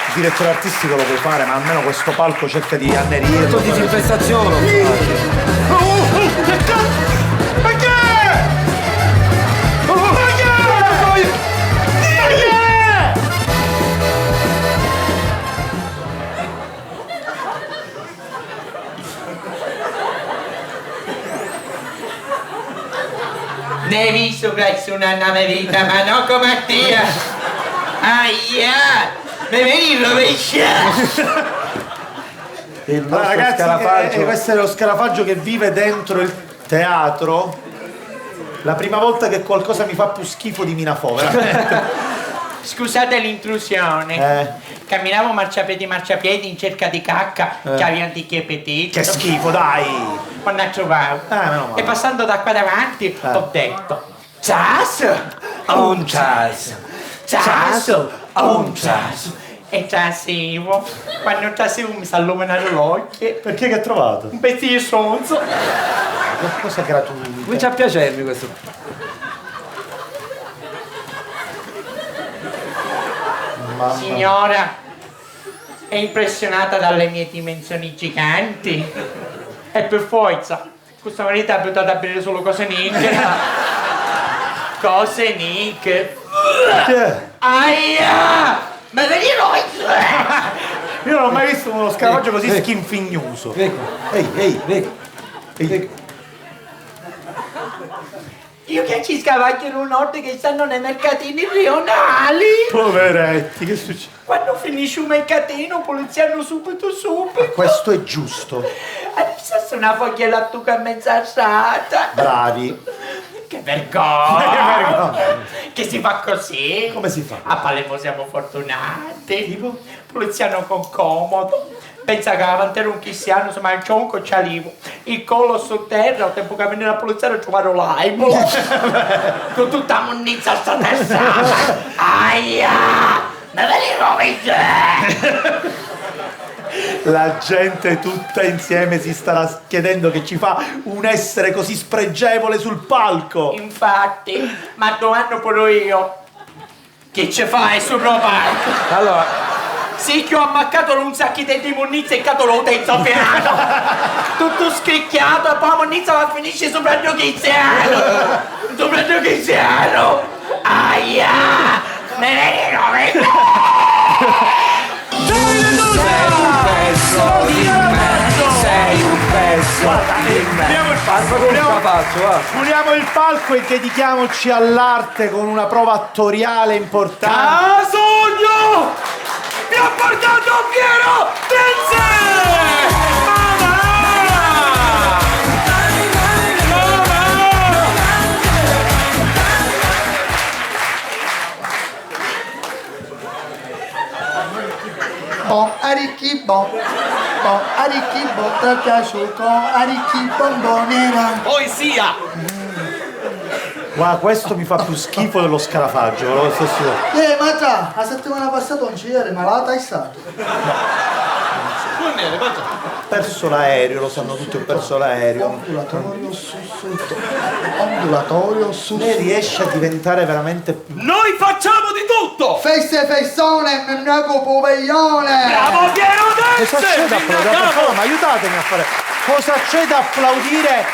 Il direttore artistico lo puoi fare, ma almeno questo palco cerca di annerirlo. Disinfestazione. Ne hai visto presso una nave vita, ma non come a te! Aia! Mi vedi il rovesciato! Allora, ragazzi, questo è lo scarafaggio che vive dentro il teatro. La prima volta che qualcosa mi fa più schifo di Minafò, veramente. Scusate l'intrusione. Camminavo marciapiedi in cerca di cacca, che avevano di che petito. Che schifo, dai! Non la trovavo. Meno male. E passando da qua davanti ho detto: Jazz, un jazz, jazz, un jazz. È trasivo. Quando trasivo mi sa illuminare l'occhio. Perché che hai trovato? Un pezzo di sonzo. Qualcosa gratuito. Comincia a piacermi questo. Signora, è impressionata dalle mie dimensioni giganti? E per forza, questa marita ha abituato a bere solo cose nicche. Cose nicche. Aia! Ma vedi noi! Io non ho mai visto uno scarafaggio così schinfignoso. Ehi. Io che ci scavagliano notte che stanno nei mercatini rionali. Poveretti, che succede? Quando finisce un mercatino, poliziano subito. Questo è giusto. Adesso sono una foglia di lattuga mezza assata. Bravi. Che vergogna! Che si fa così? Come si fa? A Palermo siamo fortunati. Poliziano con comodo. Pensa che avanti era un cristiano, si mangia un coccialivo. Il collo sotterra, al tempo che veniva la polizia trovare l'aimo. Con tutta la munnizia sta testa. Aia! Ma vedi come c'è? La gente tutta insieme si starà chiedendo che ci fa un essere così spregevole sul palco. Infatti, ma domando pure io. Che ci fai sul palco? Allora, sì che ho ammaccato un sacchetto di munnizia e cato lo terzo piano. Tutto scricchiato e poi la munnizia va a finire sopra il giudiziano. Sopra il giudiziano. Aia! Me ne come? Sei un pezzo di me. Puliamo il palco e dedichiamoci all'arte con una prova attoriale importante. Casogno! Mi ha portato Piero Tenze! Bon, arricchi, bon, arricchi, tatasciuco, arricchi, bombonera. Poesia! Guarda, questo mi fa più schifo dello scarafaggio, lo stesso. Ma già, la settimana passata non ci eri, malata è stato. Non ne Perso l'aereo, lo sanno tutti, ho perso l'aereo. Ondulatorio sussulto. Ondulatorio sussulto. Lei riesce a diventare veramente più. Noi facciamo di tutto! Feste festone, mennaco poveglione! Bravo Piero Cosa c'è da applaudire? Per favore, ma aiutatemi a fare. Cosa c'è da applaudire?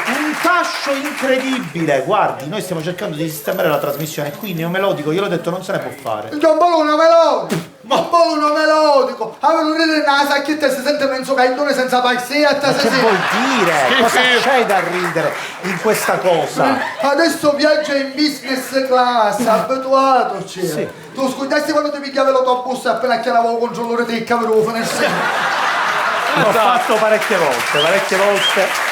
Un tascio incredibile, guardi, noi stiamo cercando di sistemare la trasmissione, qui neomelodico, gliel'ho detto, non se ne può fare. Non volevo una melodico! Non volevo una melodico! Avevo un ridere nella sacchetta e si sente penso caindone senza pazietta. Ma che vuol dire? Cosa c'è da ridere in questa cosa? Adesso viaggia in business class, abituatoci. Sì. Tu scudasti quando ti picchiavi l'autobus e appena chiamavo il controllore di caverufa nel senso. L'ho fatto parecchie volte.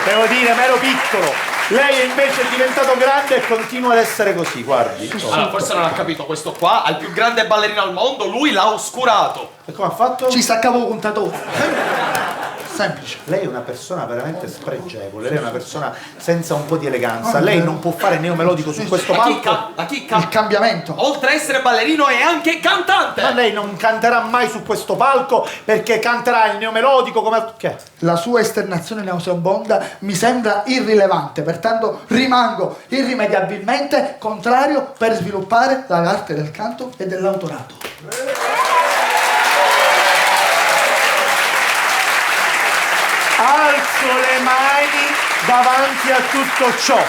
Devo dire, ma ero piccolo. Lei invece è diventato grande e continua ad essere così, guardi. Allora, forse non ha capito questo qua, al più grande ballerino al mondo, lui l'ha oscurato. E come ha fatto? Ci staccavo il contatore. Semplice. Lei è una persona veramente spregevole, lei è una persona senza un po' di eleganza. Lei non può fare neomelodico su questo palco. La chicca. Il cambiamento. Oltre a essere ballerino è anche cantante. Ma lei non canterà mai su questo palco perché canterà il neomelodico come. Che? La sua esternazione nauseabonda mi sembra irrilevante, pertanto rimango irrimediabilmente contrario per sviluppare l'arte del canto e dell'autorato. Alzo le mani davanti a tutto ciò.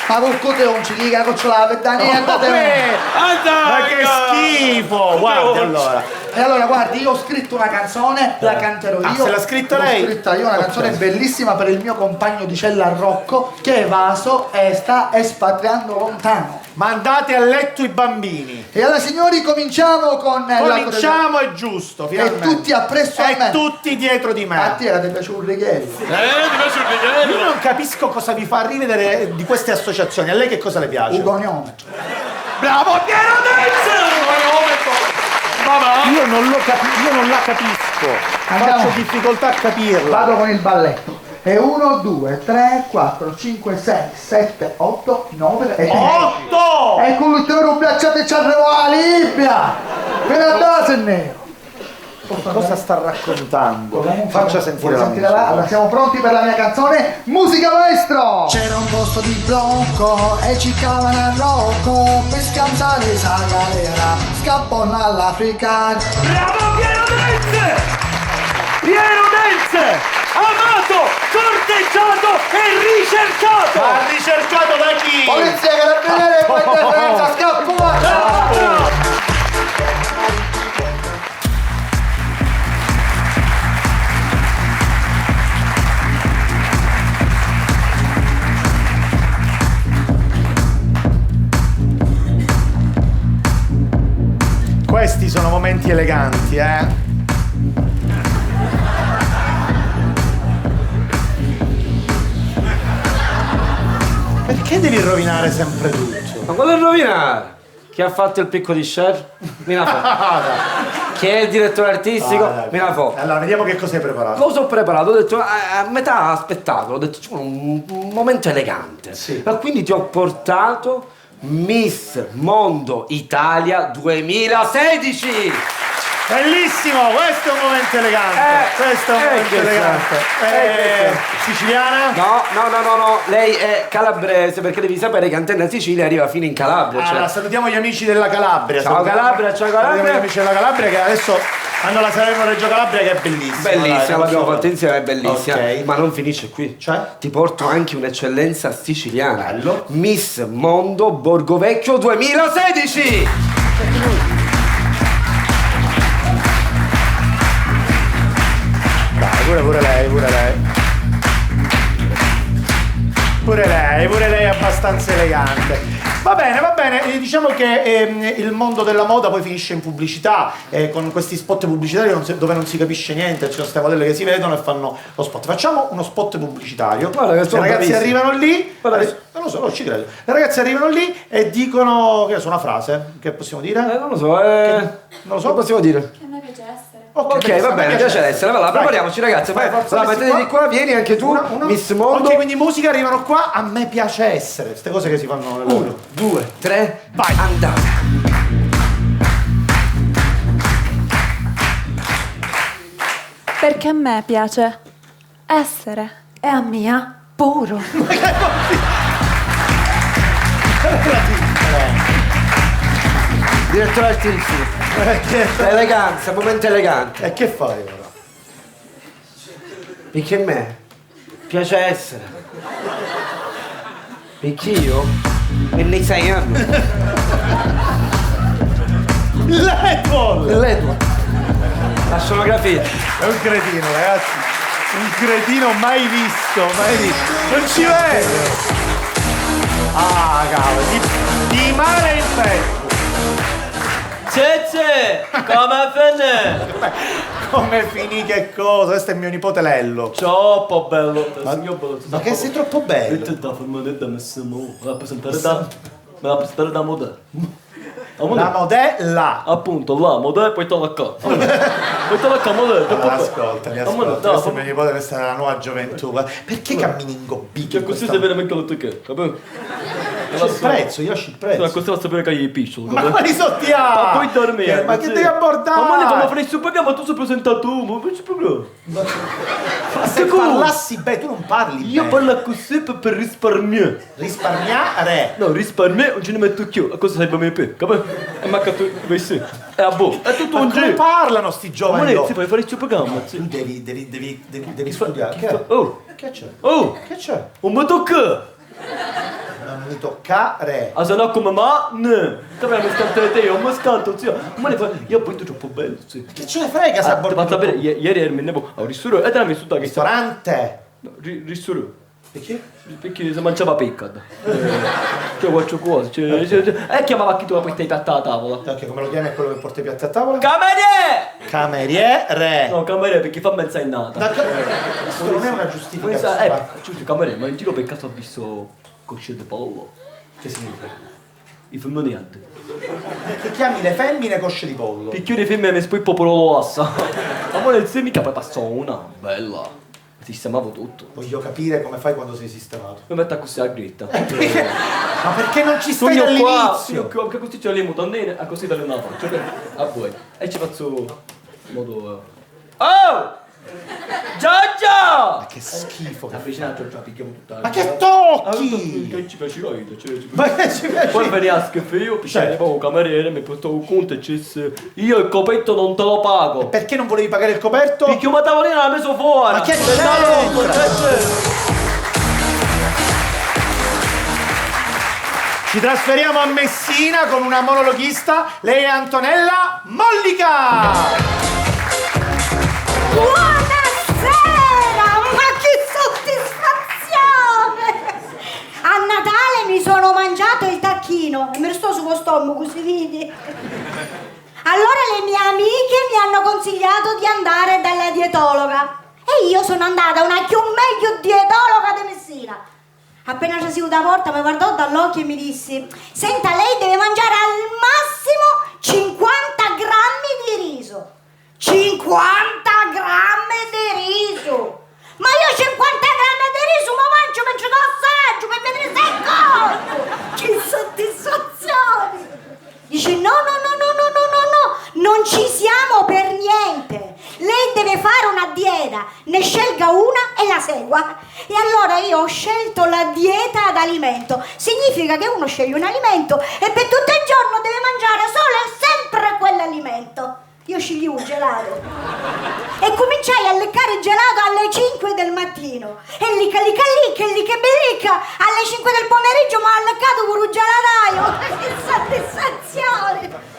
Ma col cote non ci dica che ce l'ha per da niente. Ma che schifo! Guardi allora. E allora guardi, io ho scritto una canzone, la canterò io. Se l'ha scritta lei? L'ho scritta io, una canzone bellissima per il mio compagno di cella Rocco, che è evaso e sta espatriando lontano. Mandate a letto i bambini. E allora signori cominciamo con Cominciamo, è giusto, finalmente. E tutti appresso a me. E tutti dietro di me. A te ti piace un righello. Ti piace un righello? Io non capisco cosa vi fa ridere di queste associazioni. A lei che cosa le piace? Ugoniometro. Bravo Piero Tenze! Io non la capisco. Faccio difficoltà a capirla. Vado con il balletto. E 1, 2, 3, 4, 5, 6, 7, 8, 9 e 10. 8! E con l'ultimo rubbiacciate ci arrivo alla Libia! Per andare nero! Cosa sta raccontando? Faccia sentire la musica. Allora, siamo pronti per la mia canzone Musica Maestro! C'era un posto di blocco e ci cavano a rocco per scansare la galera, scappano all'Africa. Bravo Piero Denze! Piero Denze! Amato, corteggiato e ricercato! Ma ricercato da chi? Polizia Carabinieri e poi defensa, scappa! Questi sono momenti eleganti, Perché devi rovinare sempre tutto? Ma quello è rovinare? Chi ha fatto il picco di chef? Minafò. Chi è il direttore artistico? Minafò. Allora, vediamo che cosa hai preparato. Cosa ho preparato? Ho detto, a metà spettacolo, ho detto, c'è un momento elegante. Sì. E quindi ti ho portato Miss Mondo Italia 2016! Bellissimo, questo è un momento elegante. Questo è un momento elegante. Siciliana? No, lei è calabrese perché devi sapere che Antenna Sicilia arriva fino in Calabria. Allora, salutiamo gli amici della Calabria. Ciao Calabria, ciao Calabria. Salutiamo gli amici della Calabria che adesso hanno la Salerno Reggio Calabria che è bellissima. Bellissima, l'abbiamo fatta insieme, è bellissima. Ok. Ma non finisce qui. Cioè? Ti porto anche un'eccellenza siciliana. Bello. Miss Mondo Borgovecchio 2016! Dai, pure lei. Pure lei è abbastanza elegante. Va bene, diciamo che il mondo della moda poi finisce in pubblicità, con questi spot pubblicitari dove non si capisce niente, ci sono queste modelle che si vedono e fanno lo spot. Facciamo uno spot pubblicitario. Guarda, le ragazze arrivano lì, Guarda, non lo so, non ci credo. Le ragazze arrivano lì e dicono, che ne so, una frase, che possiamo dire? Non lo so, non lo so. Che possiamo dire? Che a me piace essere. Ok, va bene, piace essere. Allora, prepariamoci ragazzi. Vai, forza, allora, messi mettete di qua, vieni anche tu, Miss Mondo. Ok, quindi musica, arrivano qua, a me piace essere. Queste cose che si fanno. 1, 2, 3, vai, andate. Perché a me piace essere e a mia puro. Direttore artistico. Eleganza, momento elegante. E che fai ora? Perché a me piace essere. Perché io e nei 6 anni. L'Edward! La scenografia. È un cretino, ragazzi. Un cretino mai visto. Non ci vedo. Ah, cavolo. Di male in peggio. Cece, come finì? Come finì che cosa? Questo è mio nipote Lello. Troppo bello. Ma che sei troppo bello? Me la presentare da modello. La modella. Appunto, la modello, poi te la qua. Poi te la qua, modello. Ascoltami. Questo è mio nipote, questa è la nuova gioventù. Perché cammini ingobbito? Che così si vede anche lo che, capito? C'è il prezzo, io lascio il prezzo. Questo va a sapere che hai i piccioli. Ma quali sottiamo? Ma poi dormire. Ma che devi abbordare? Ma ne fanno fare il suo programma, tu sei presentato tu, ma non c'è problema. Ma se parlassi bene, tu non parli bene. Io parlo così per risparmiare. Risparmiare? No, risparmiare non ce ne metto più. A cosa sai per me per? Capito? E manca tu, vai sì. È a boh. È tutto un giro. Ma come parlano sti giovani? Ma si puoi fare il suo programma. Tu devi studiare. Che Oh. Che c'è? Oh. Che c'è? Non mi tocca. Non mi toccare. Ah, se no come ma? No. Capito? Mi scantare te, io mi scanto, zio. Ma ne fai? Io appunto troppo bello, sì. Che ce ne frega se ti faccio sapere, ieri ero in nevo a un ristorante. E te mi su ristorante? No, ristorante. Perché? Perché si mangiava pecca. Cioè qualche cosa. E chiamava chi tu la porta i piatti alla tavola. Ok, come lo chiami è quello che porta i piatti a tavola? Cameriere! Cameriere! No, cameriere perché fa mezza innata. Questo non è una giustificazione. Giusto, cameriere, ma in giro per caso ho visto cosce di pollo. Che significa? I femminili. Che chiami le femmine cosce di pollo? Perché le femmine mi spui popolo ossa. Ma vuole il mica poi passò una bella. Sistemavo tutto. Voglio capire come fai quando sei sistemato. Mi metto così a gritta. Ma perché non ci stai dall'inizio? Che così c'ho le mutandine, a così dalle la faccio. A voi. E ci faccio in modo... Oh! Giorgio! Ma che schifo. Avvicina a Giorgio, picchiamo tutta la... Ma che tocchi? Che ci piace io, Ma che ci piace? Poi veniva a schifo io, picchiare un cameriere, mi portavo un conto e disse io il coperto non te lo pago. Perché non volevi pagare il coperto? Perché una tavolina l'ha messo fuori. Ma che Ci trasferiamo a Messina con una monologhista. Lei è Antonella Mollica. Buonasera! Ma che soddisfazione! A Natale mi sono mangiato il tacchino e me lo sto sullo stomaco, si vedi? Allora le mie amiche mi hanno consigliato di andare dalla dietologa e io sono andata a una più meglio dietologa di Messina. Appena ci siamo da porta mi guardò dall'occhio e mi disse: senta, lei deve mangiare al massimo 50 grammi di riso. 50 grammi di riso! Ma io 50 grammi di riso ma mangio mentre lo assaggio per vedere se è cotto! Che soddisfazione! Dice no, non ci siamo per niente! Lei deve fare una dieta, ne scelga una e la segua. E allora io ho scelto la dieta ad alimento. Significa che uno sceglie un alimento e per tutto il giorno deve mangiare solo e sempre quell'alimento. Io sceglii un gelato e cominciai a leccare il gelato alle 5 del mattino e licca bellicca alle 5 del pomeriggio mi ha leccato pure un gelataio. Che soddisfazione!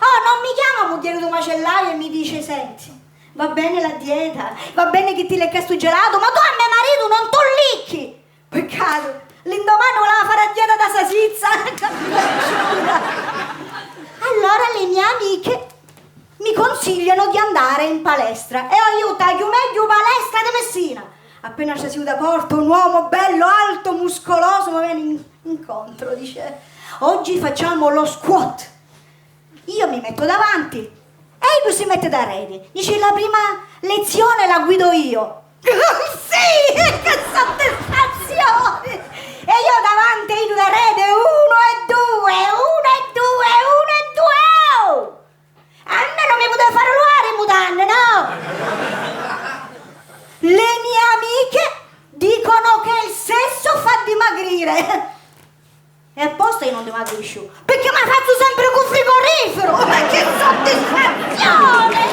Oh, non mi chiama Mudiere do macellaio e mi dice: senti, va bene la dieta, va bene che ti lecca sto gelato, ma tu a mio marito non tu licchi. Peccato, l'indomani voleva fare la dieta da sasizza. Allora le mie amiche mi consigliano di andare in palestra e aiuta a meglio palestra di Messina. Appena ci siamo da porta, un uomo bello, alto, muscoloso mi viene incontro, dice: oggi facciamo lo squat. Io mi metto davanti e lui si mette da rete. Dice: la prima lezione la guido io. Sì, che soddisfazione! E io davanti in da rete, 1 e 2, 1 e 2, 1 e 2. Oh! A me non mi poteva fare luare in mutande, no? Le mie amiche dicono che il sesso fa dimagrire. E apposta io non dimagrisco, perché mi ha fatto sempre con frigorifero. Ma che soddisfazione!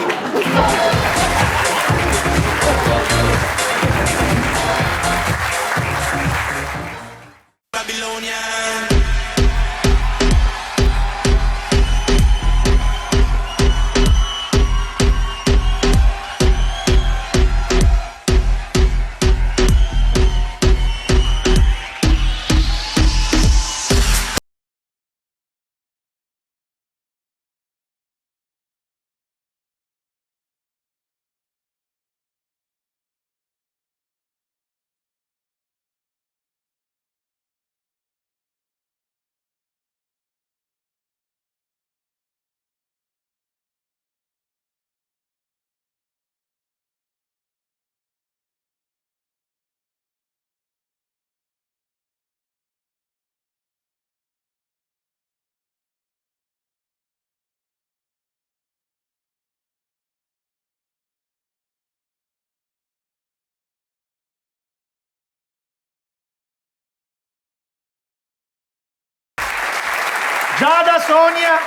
Giada, Sonia,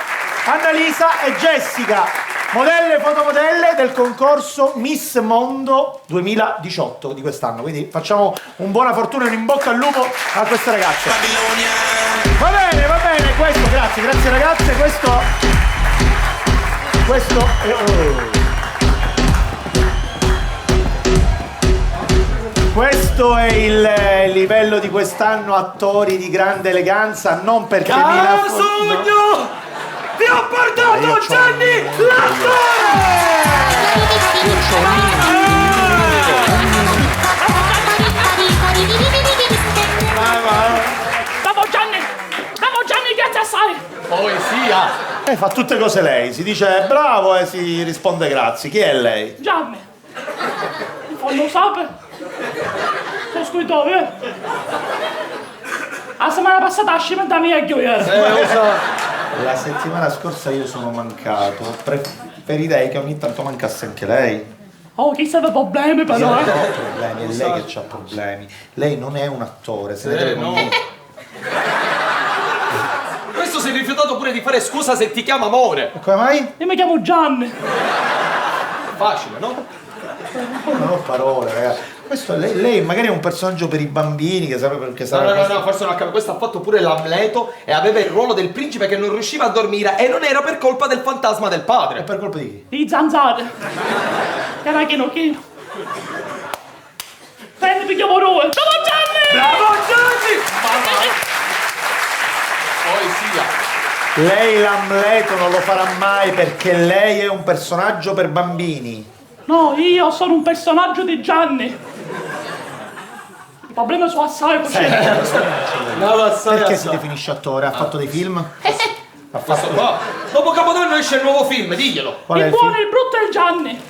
Annalisa e Jessica, modelle e fotomodelle del concorso Miss Mondo 2018 di quest'anno. Quindi facciamo un buona fortuna e un in bocca al lupo a queste ragazze. Va bene, questo, grazie ragazze, questo è... Questo è il livello di quest'anno, attori di grande eleganza, non perché Sogno! Ti ho portato Gianni Bravo Gianni, grazie assai! Poesia! Fa tutte cose lei, si dice bravo e si risponde grazie. Chi è lei? Gianni! In fondo sapere? Sono scritto, la settimana passata a scimenta meglio ieri. La settimana scorsa io sono mancato. Preferirei che ogni tanto mancasse anche lei. Oh, chi sa dei problemi però, Io non ho problemi, è lei che ha problemi. Lei non è un attore, se ne deve convincere. Questo si è rifiutato pure di fare scusa se ti chiama amore. Come mai? Io mi chiamo Gianni. Facile, no? Non ho parole, ragazzi. Questo lei magari è un personaggio per i bambini che sarebbe perché sarebbe. No, forse non ha capito. Questo ha fatto pure l'Amleto e aveva il ruolo del principe che non riusciva a dormire e non era per colpa del fantasma del padre. È per colpa di chi? Di zanzare. Era chino. Prendi pigliamo noi. Ciao Gianni! Bravo Gianni! Poesia. Lei l'Amleto non lo farà mai perché lei è un personaggio per bambini. No, io sono un personaggio di Gianni. Il problema sono assai così. Perché si definisce attore? Ha fatto dei film? Ha fatto. Qua. Dopo Capodanno esce il nuovo film, diglielo. Qual è Il il buono, film? il brutto e il Gianni.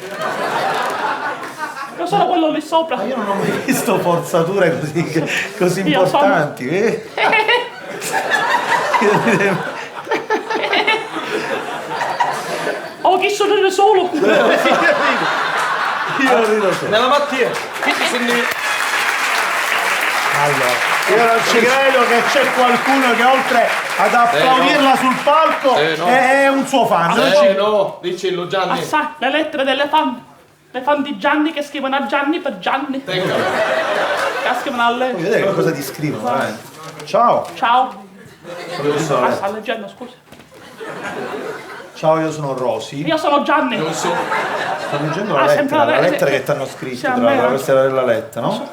Io sono quello lì sopra. Ma io non ho mai visto forzature così Io importanti. Oh, chi sorride solo? Io rido solo. Nella mattina. Chi ti senti? Allora, io non ci credo che c'è qualcuno che oltre ad applaudirla sul palco è un suo fan. No, dicelo Gianni. Assai, le lettere delle fan. Le fan di Gianni che scrivono a Gianni per Gianni. Che scrivono a lei. Vuoi vedere che cosa ti scrivono, veramente? Ciao. Ciao. Sta leggendo, scusa. Ciao, io sono Rosy. Io sono Gianni. Sto leggendo la sempre lettera, la che ti hanno scritto, sì, a tra me la anche. questa della lettera, no?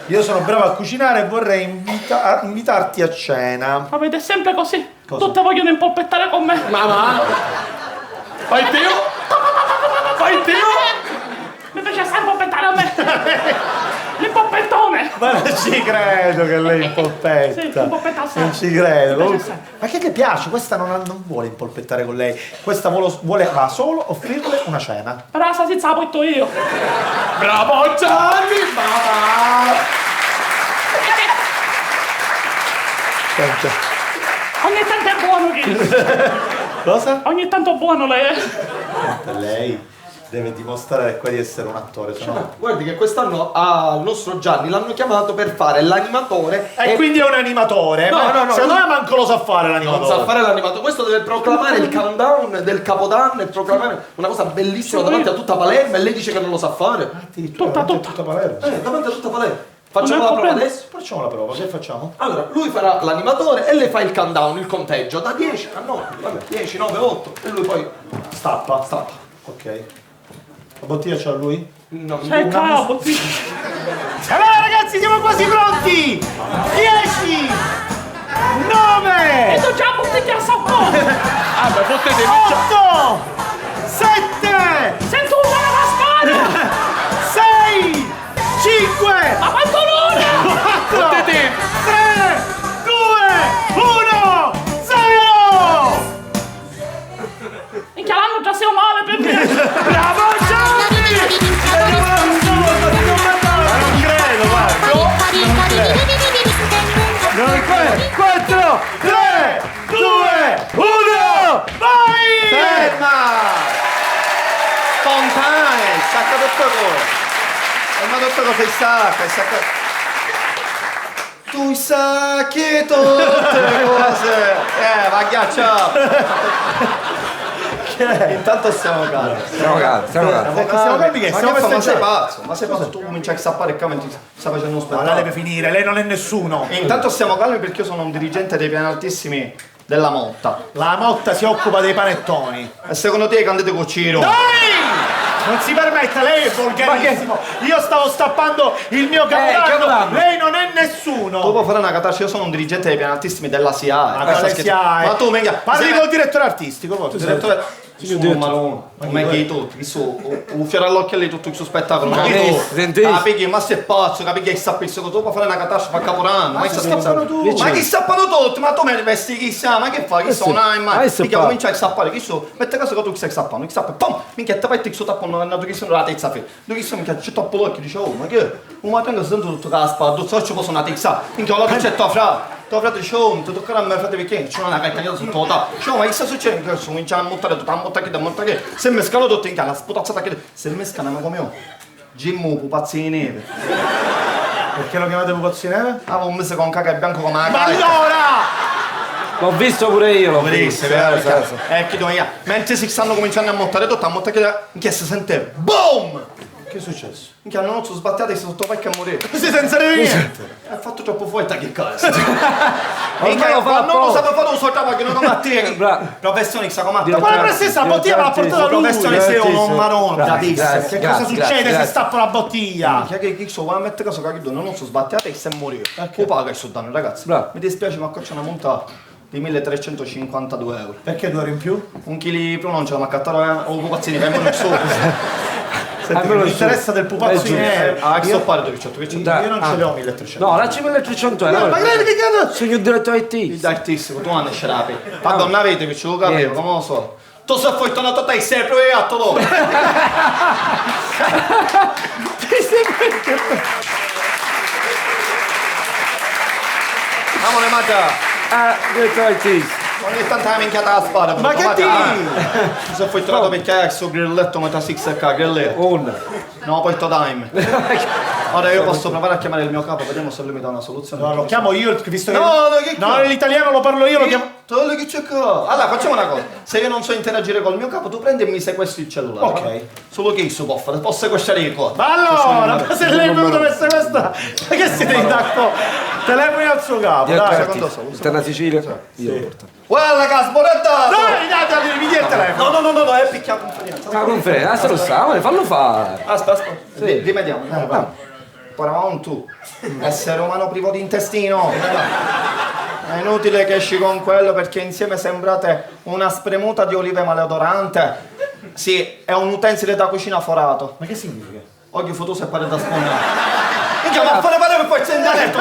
Io sono bravo a cucinare e vorrei invitarti a cena. Ma vede sempre così. Cosa? Tutte vogliono impolpettare con me. Mamma. Fai il tio? Fai il tio? Mi piace sempre impolpettare a me. L'impolpettone. Ma non ci credo che lei impolpetta. Sì, impolpetta assai. Non ci credo. Mi piace assai. Ma che ti piace? Questa non vuole impolpettare con lei. Questa va solo offrirle una cena. Però la salsiccia la porto io. Bravo Gianni! Mamma! Ogni tanto è buono chi. Cosa? Ogni tanto è buono lei. Lei deve dimostrare qua di essere un attore, se no. Guardi che quest'anno al nostro Gianni l'hanno chiamato per fare l'animatore. E quindi è un animatore? No, no. Secondo me manco lo sa fare Non l'animatore. sa fare l'animatore. Questo deve proclamare il countdown del Capodanno e proclamare una cosa bellissima davanti a tutta Palermo e lei dice che non lo sa fare. Tutta Palermo. Davanti a tutta Palermo. Facciamo la prova adesso? Facciamo la prova, che facciamo? Allora, lui farà l'animatore e lei fa il countdown, il conteggio, da 10 a 9, vabbè, 10, 9, 8 e lui poi stappa. Ok. La bottiglia c'ha lui? No, C'è la bottiglia. Allora ragazzi, siamo quasi pronti! 10! 9! E tu già la bottiglia a sapore. Ah, ma potete 8! 7! Sento un male alla spalla. 6! 5! Ma quanto l'ora? 4! 3! 2! 1! 0! Minchia l'anno già siamo male per me. Bravo Gianni! Non credo, guarda! Non credo! 4, 3, 2, 1, vai! Ferma! Spontanea, sacca tutto cosa. Ma tutto cosa sacca. Tu sacchi tutte le cose. Va ghiacciato. Intanto stiamo calmi. Stiamo calmi che stiamo Ma sei festeggiando. pazzo? Ma sei pazzo? Tu cominci a sappare qua mentre sta facendo un Ma spettacolo. la deve finire, lei non è nessuno. Intanto stiamo calmi perché io sono un dirigente dei piani altissimi della Motta. La Motta si occupa dei panettoni. E secondo te candete con Ciro? Dai! Non si permetta, lei è volgarissimo. Io stavo stappando il mio capodanno. Lei non è nessuno. Dopo fare una catastrofe, io sono un dirigente dei piani altissimi della SIAE. Ma quale SIAE? Ma tu, minchia, Parli col direttore artistico. direttore... Sono malone, come che tutti, che so, un fiore all'occhio lì tutto questo spettacolo, ma che tu? Senti? Capì, ma sei pazzo, capì che sta pizzo che tu puoi fare una catastrofe a Capodanno, ma che sta scappando tu? Ma chi stappano tutti, ma tu mi vesti chi sa, ma che fai, chi so, mica comincia a stappare, chi so, mette caso che tu stai stappando, chi stappa, pom, minchia te fai questo tappone, è andato chi sono la tezza fe, tu chi so, minchia ci toppo l'occhio, dice, oh, ma che? Ma tengo sento tutto che la spada, tu so ci posso una tezza, minchia l'occhio c'è tua fra. Tuo frate dice, oh, ti toccherà a me frate perché c'è una caccagnata sotto la tappa. Dice, ma che sta succedendo? Che cominciano a montare tutta la montata che se mi scalo tutto in casa, sputazzata che se mi scano come io. Gimmo pupazzi di neve. Perché lo chiamate pupazzi di neve? Ah, un mese con caca e bianco come la Ma carta. allora! L'ho visto pure io, l'ho visto. Che devo io. Mentre si stanno cominciando a montare tutta la montata che si sente BOOM! Che è successo? Minchia, non sono sbattiato e si sotto pacca a morire. Così senza niente! Ha fatto troppo fuori, che cazzo! Minchia, non lo sapevo fare un soltanto che non come a te! Professionista come a te! Ma la professionista la bottiglia me l'ha portata lui! Professionista io non marone! Che cosa succede se stappo la bottiglia? Minchia, che so, va a mettere caso che non sono sbattiato e se morire. Poi paga il suo danno, ragazzi. Mi dispiace, ma qua c'è una montata di 1352 euro. Perché 2 euro in più? Un chilo più non ce la maccattare o pupazzini, che non so. Mi interessa del pupazzo di neve. Ah, che so fare 300? Io non ce le ho 1300. No, lacci 1300 euro. Ma che cazzo? Sono il diretto IT. Il altissimo, tu non ne scerapi. Vabbè, non avete che ce lo capivo, come lo so. Tu sei poi tornato a te, sei proprio atto dopo. Amore, Matta. Diretto IT. Ogni tanto la minchiata la spada. Ma che ti? Mi sono poi trovato perché sto grilletto metà 6K, grilletto. No, poi sto time. Ora io posso provare a chiamare il mio capo, vediamo se lui mi dà una soluzione. No, lo chiamo io, visto che... che No, l'italiano lo parlo io, lo chiamo... Tolle che c'è qua. Allora, facciamo una cosa. Se io non so interagire col mio capo, tu prendi e mi sequestri il cellulare. Ok. Va? Solo che isso può fare, posso sequestrare io qua. Ma allora, ma se lei è venuto per sequestrare, ma che siete in tacco? Telefoni al suo capo, dai. Secondo solo. Interna Sicilia? Io lo porto. Guarda che ha sborettato! Dai, dai, mi dia il telefono. No, è picchiato conferenza. Ma conferenza, se lo sa, fallo fare. Aspetta. Rimediamo. Paravamo tu. Essere umano privo di intestino. È inutile che esci con quello perché insieme sembrate una spremuta di olive maleodorante. Sì, è un utensile da cucina forato. Ma che significa? Oggi fotoso e pare da spondere. Minchia, ma fare pare per poi accendere detto,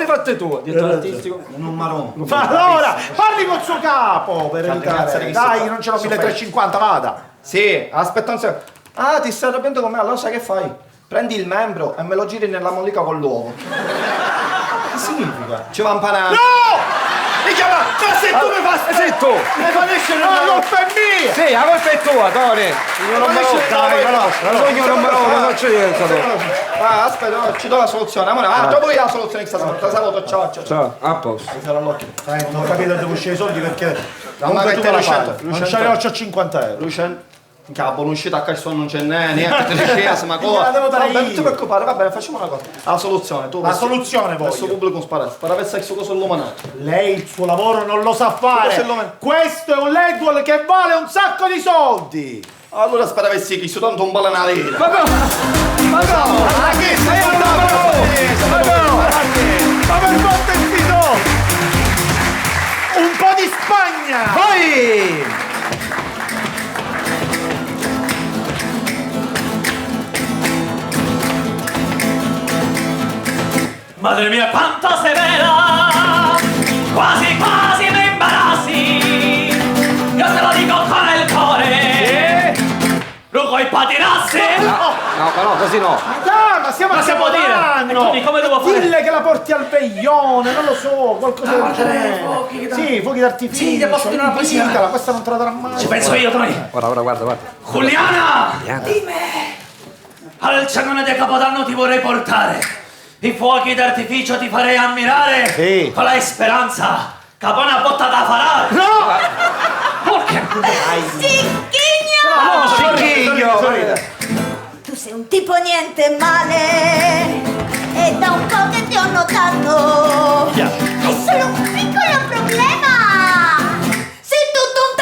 Fatte tu, dietro l'artistico. Non marrone. Ma allora, parli col suo capo per evitare. Dai, non ce l'ho 1350, vada. Sì, aspetta un secondo. Ah, ti stai arrabbiando con me, allora sai che fai? Prendi il membro e me lo giri nella mollica con l'uovo. Che significa? Ci va imparare. No! Mi chiama! Ma se tu mi fai... Sei tu! Mi fa nascere una colpa è mia! Sì, la colpa è tua, Tony! Io non me lo... Dai, non me lo faccio io aspetta, ci do la soluzione. Amore, dopo io la soluzione che sta saluto, ciao. Ciao, a posto. Non ho capito dove uscire i soldi perché... Comunque tu me la fai. Non c'ho 50 euro. Lucien? Che la buonuscita a calcio non c'è niente, ma cosa? Vabbè, non ti preoccupare, va bene, facciamo una cosa. La soluzione, tu. La soluzione voglio. Questo pubblico spara per il coso illuminato. Lei il suo lavoro non lo sa fare. Questo è un Ledwall che vale un sacco di soldi. Allora spara per sì, che sto tanto un balanarino. Ma che sei andato? Ma per forza il pito! Un po' di Spagna! Vai! Madre mia quanto sei bella, quasi quasi mi imbarazzi, io te lo dico con il cuore, rugo i patinassi. No, così no. Ma siamo a dire? E quindi come devo fare? Dille che la porti al veglione, non lo so, qualcosa del genere. Sì, fuochi d'artificio. Sì, ti posso dire una poesia. Invitala, questa non te la darà mai. Ci penso io, Tony. Ora, guarda. Juliana! Dimmi! Al cenone di Capodanno ti vorrei portare. I fuochi d'artificio ti farei ammirare. Sì. Con la speranza che buona botta da farà. No! Porca! Sicchigno! Tu sei un tipo niente male e da un po' che ti ho notato. Hai solo un piccolo problema. Sei tutto un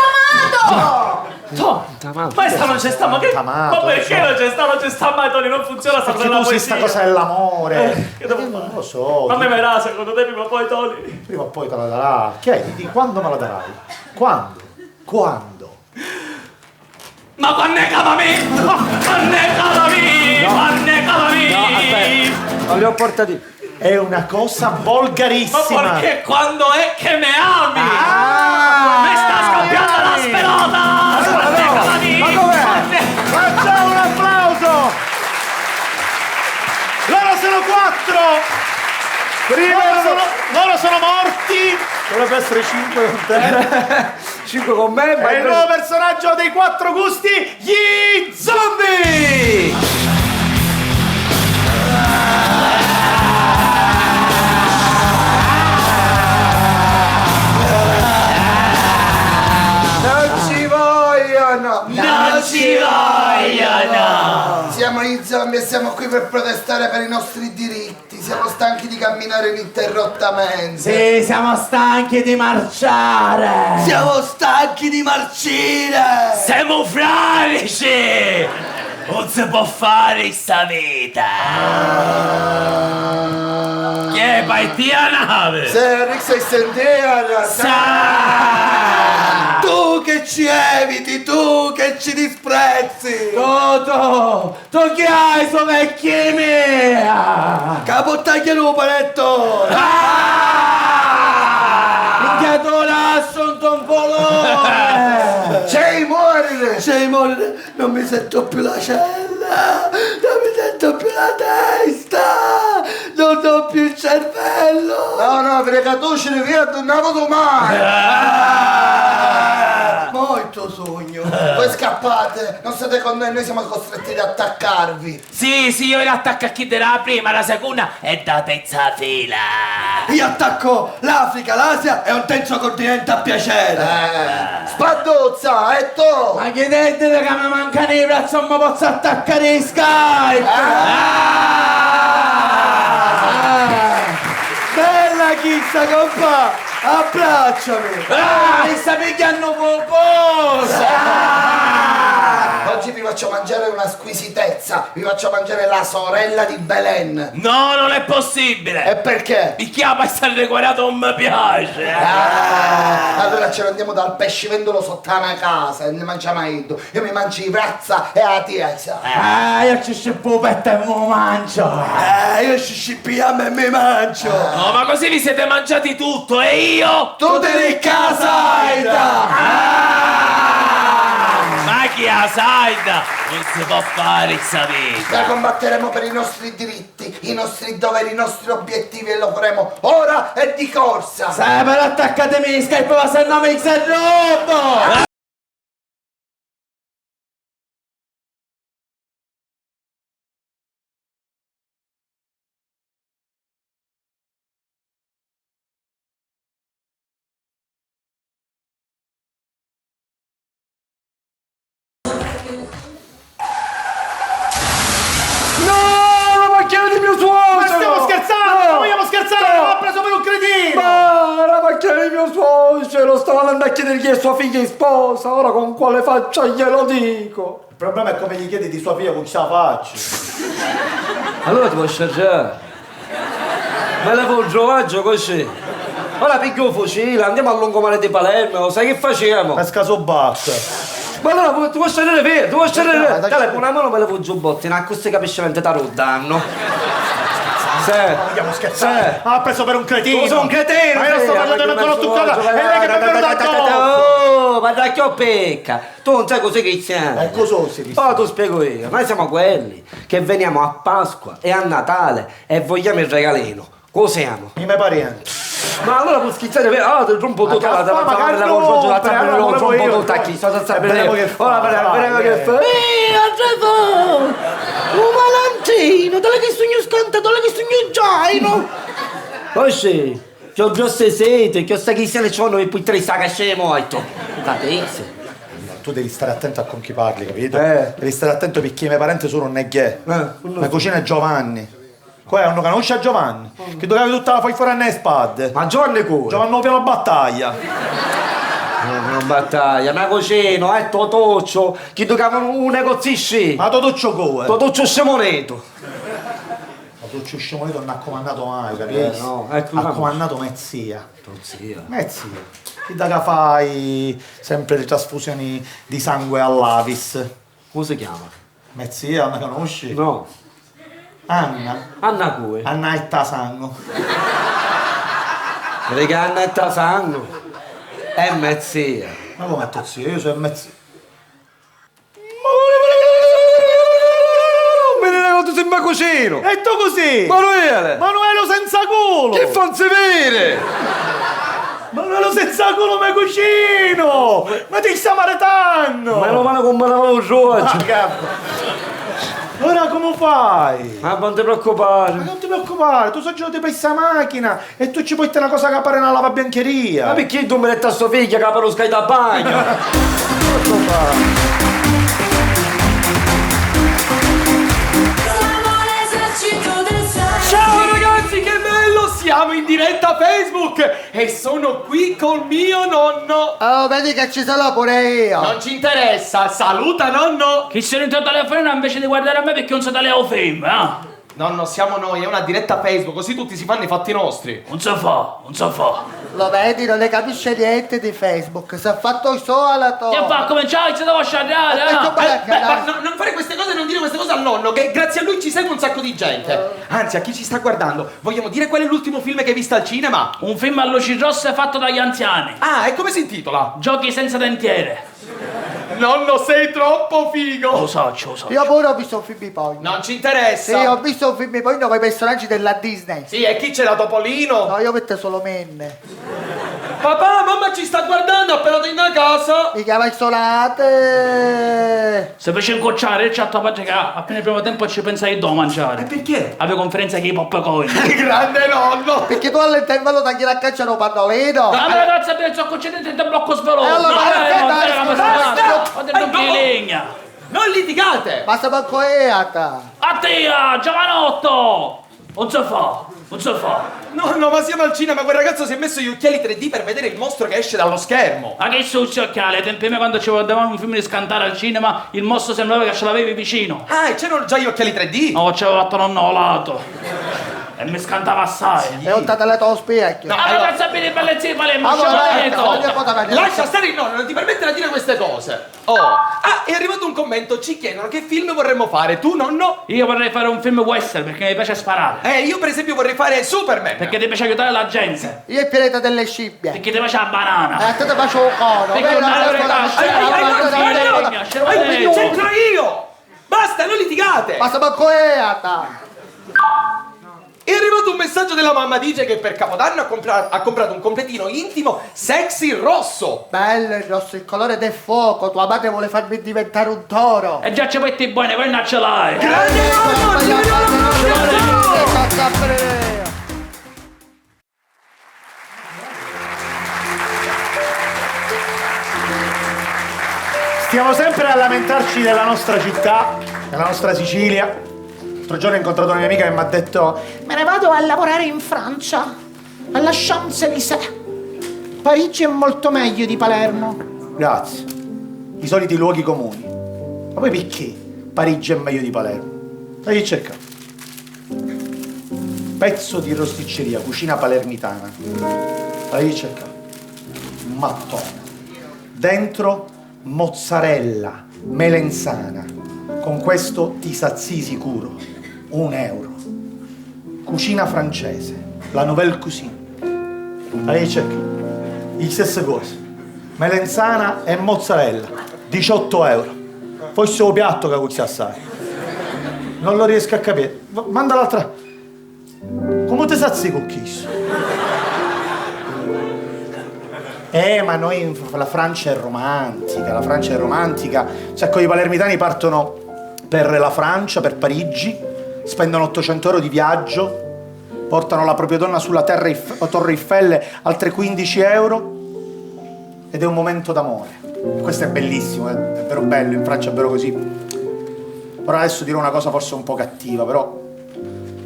tamato. Ma è sta, non c'è sta, ma che... Ma perché non c'è sta, non c'è sta mai, Tony? Non funziona sta Perché per la tu sai poesia. sta cosa dell'amore. Che devo fare? Non lo so. Ma me verrà, secondo te, prima o poi, Tony? Prima o poi te la darà. Chiediti, quando me la darai? Quando? Quando? Ma quando è cavami? Quando è cavami? Quando è cavami? No, aspetta, non li ho portati. È una cosa volgarissima. Ma perché quando è che me ami? Mi sta Ah, scoppiando la sperota! Quando è cavami? Ma com'è? Facciamo un applauso! Loro sono 4! Loro sono morti! Dovrebbe essere 5 con te. 5 con me, ma è il nuovo personaggio dei 4 gusti, gli zombie! Non ci vogliono! Siamo gli zombie e siamo qui per protestare per i nostri diritti. Siamo stanchi di camminare ininterrottamente. Sì, siamo stanchi di marciare. Siamo stanchi di marcire. Siamo fradici! Non si può fare sta vita! Che vai a nave? Se Rick sei sentiera, tu che ci eviti, tu che ci disprezzi! Toto, tu che hai, so vecchie mia! Capottaglia lo panetto! Minchia tu l'assunto un volone! C'è morire! Non mi sento più la cella! Non mi sento più la testa! Non ho più il cervello! No, perché tu ce ne via tornavo domani! Molto sogno! Voi scappate! Non state con noi, noi siamo costretti ad attaccarvi! Sì, io vi attacco a chi della prima, la seconda è da pezza fila! Io attacco l'Africa, l'Asia e un terzo continente a piacere! Spadozza, e tu? Ma chiedete che mi mancano i bracci, non mi posso attaccare in Skype! Bella chizza, compà! Abbracciami! Mi sta picchiando poposa! Oggi vi faccio mangiare una squisitezza! Vi faccio mangiare la sorella di Belen! No, non è possibile! E perché? Mi chiama e sta decorato, non mi piace! Allora ce ne andiamo dal pescivendolo sotto la casa e ne mangiamo io. Io mi mangio i brazza e la tiesa. Io ci scipupetta e mi mangio! Io ci scippiamo e mi mangio! No, ma così vi siete mangiati tutto e io? Tu devi casaida! Ma chi ha saida? Non si può fare sta vita! La combatteremo per i nostri diritti, i nostri doveri, i nostri obiettivi e lo faremo ora e di corsa! Sai, però attaccatemi in Skype, ma se no mi interrompo! Ma stiamo scherzando! Non vogliamo scherzare! Non l'ha preso per un cretino! Ma la macchina di mio suocero, stavo andando a chiedergli a sua figlia in sposa, ora con quale faccia glielo dico? Il problema è come gli chiedi di sua figlia con chi la faccia. Allora ti puoi scegliere. Me levo un giovaggio così. Ora piglio un fucile, andiamo a Lungomare di Palermo, sai che facciamo? Pesca sobbacca. Ma allora tu vuoi scegliere via, tu vuoi scegliere via. Dai, con una mano me levo un giubbottino, così capisci mente da danno. Vogliamo scherzare? Ma l'ha preso per un cretino! Tu sei un cretino! Ma io non sto facendo nemmeno l'ho toccata! E lei che mi è venuta addosso! Oh, ma da che ho pecca! Tu non sai cos'è che siamo! Cosa si dice? Poi tu spiego io, noi siamo quelli che veniamo a Pasqua e a Natale e vogliamo il regalino. Cosa siamo? I miei parenti. Ma allora può schizzare per... Ah, ti rompo tutta la magari un valentino, dove che sogno scanta, dove che sogno giaino. Poi sì, che ho già sete, che ho sta cristiane c'ho noi poi tre sta casce molto. Tu devi stare attento a con chi parli, capito? Devi stare attento perché i miei parenti sono un neghè. La cucina è Giovanni. Qua non conosce Giovanni, che doveva tutta la fai fuori a spade. Ma Giovanni come? Giovanni piano battaglia. Non battaglia, ma così, è Totoccio, chi toccavano un negozio. Ma Totoccio come? Totoccio Scemoneto. Totoccio Scemoneto non ha comandato mai, capisci? No, ha comandato Mezzia. Mezzia. Chi da che fai sempre le trasfusioni di sangue all'Avis? Come si chiama? Mezzia, la conosci? No. Anna. Anna cui? Anna e Tasango. Vedi che Anna e Tasango è Mezzia. Ma come è Mezzia? Io sono Mezzia. Tu sembra cucino! E tu così! Manuele! Manuelo senza culo! Che fa sapere? Manuelo senza culo ma cucino! Ma ti sta maritando! Ma lo mano con mano oggi! Ora come fai? Ma non ti preoccupare! Ma non ti preoccupare, tu sei giorno per questa macchina e tu ci puoi tenere una cosa che appare nella lavabiancheria! Ma perché tu mi hai detto a sua figlia che apre lo scai da bagno? Ciao ragazzi, che bello! Siamo in diretta Facebook e sono qui col mio nonno. Oh, vedi che ci sono pure io. Non ci interessa, saluta nonno. Chi se ne intende telefonare invece di guardare a me perché non si tagliava film, eh? Nonno, siamo noi, è una diretta Facebook, così tutti si fanno i fatti nostri. Non si fa. Lo vedi, non ne capisce niente di Facebook. Si è fatto il solo. Che fa? Cominciare, ci devo sciarrare, non fare queste cose e non dire queste cose al nonno, che grazie a lui ci segue un sacco di gente. Anzi, a chi ci sta guardando, vogliamo dire qual è l'ultimo film che hai visto al cinema? Un film a luci rosse fatto dagli anziani. Ah, e come si intitola? Giochi senza dentiere. Nonno, sei troppo figo! Lo so. Io pure ho visto un film di porno. Non ci interessa! Sì, ho visto un film di porno con i personaggi della Disney. Sì, e chi c'era Topolino? No, io metto solo Menne. Papà, mamma ci sta guardando appena torno a casa! Mi chiama Isolate! Se fece incocciare il chat a che appena il primo tempo ci pensai da mangiare. E perché? Avevo conferenza che i popcorn. Grande nonno! Perché tu all'intervallo tagli la caccia un pannolino? Ma me la ragazza per il zoccocedente e te blocco sveloce. Basta! Ho detto che legna. Non litigate! Basta manco eata! Attia, giovanotto! Non si fa. No, ma siamo al cinema, quel ragazzo si è messo gli occhiali 3D per vedere il mostro che esce dallo schermo. Ma che succi occhiali? Ai tempi miei quando ci guardavamo un film di scantare al cinema, il mostro sembrava che ce l'avevi vicino. Ah, e c'erano già gli occhiali 3D? No, ci avevo fatto nonnolato. E mi scantava assai. E ho tagliato lo specchio. No, allora sapete bellezze di Palermo, lascia stare il nonno, non ti permettere di dire queste cose. Oh. Ah, è arrivato un commento, ci chiedono che film vorremmo fare. Tu, nonno? Io vorrei fare un film western perché mi piace sparare. Io per esempio vorrei fare Superman. Perché ti piace aiutare la gente. Io il pianeta delle scimmie. Perché ti piace la banana. Te ti faccio un cono. Perché c'entro io! Basta, non litigate! Basta manco eata! È arrivato un messaggio della mamma, dice che per Capodanno ha comprato un completino intimo sexy rosso. Bello il rosso, il colore del fuoco. Tua madre vuole farmi diventare un toro. E già ci metti buone, poi non ce l'hai. Grande Stiamo sempre a lamentarci della nostra città, della nostra Sicilia. L'altro giorno ho incontrato una mia amica che mi ha detto: me ne vado a lavorare in Francia, alla Champs-Élysées. Parigi è molto meglio di Palermo. Grazie. I soliti luoghi comuni. Ma poi perché Parigi è meglio di Palermo? Vai cerca. Pezzo di rosticceria, cucina palermitana. Vai cerca. Un mattone. Dentro mozzarella, melenzana. Con questo ti sazi sicuro. €1. Cucina francese, la nouvelle cuisine. Vai cerca. Le stesse cose. Melenzana e mozzarella, €18. Forse un piatto che cucina assai. Non lo riesco a capire. Manda l'altra. Come ti sazi con questo? Ma noi la Francia è romantica. Un sacco di palermitani partono per la Francia, per Parigi, spendono €800 di viaggio, portano la propria donna sulla Torre Eiffel, altre €15, ed è un momento d'amore. Questo è bellissimo, è vero bello, in Francia è vero così. Ora adesso dirò una cosa forse un po' cattiva, però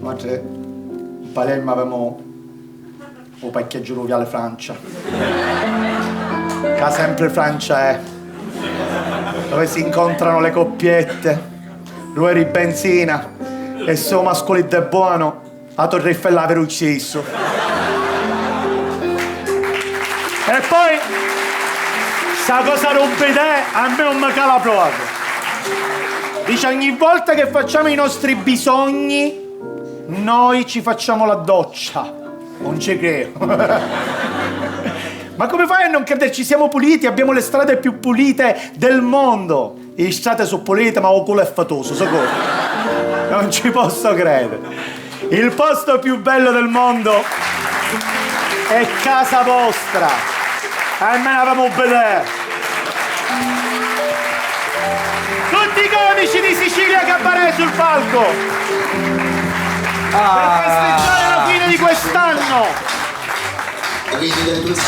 noi in Palermo abbiamo un paccheggio fluviale Francia. Che sempre Francia è. Dove si incontrano le coppiette. Lui eri benzina e so mascolino è buono. A Torre Eiffel l'aver ucciso. E poi sta cosa rompe te, a me non mi cala proprio. Dice ogni volta che facciamo i nostri bisogni noi ci facciamo la doccia. Non ci credo. Ma come fai a non crederci? Siamo puliti, abbiamo le strade più pulite del mondo. Le strade sono pulite, ma il culo è fatoso, secondo. Non ci posso credere. Il posto più bello del mondo è casa vostra. Almeno avevamo vedere. Tutti i comici di Sicilia Cabaret sul palco. Per festeggiare la fine di quest'anno.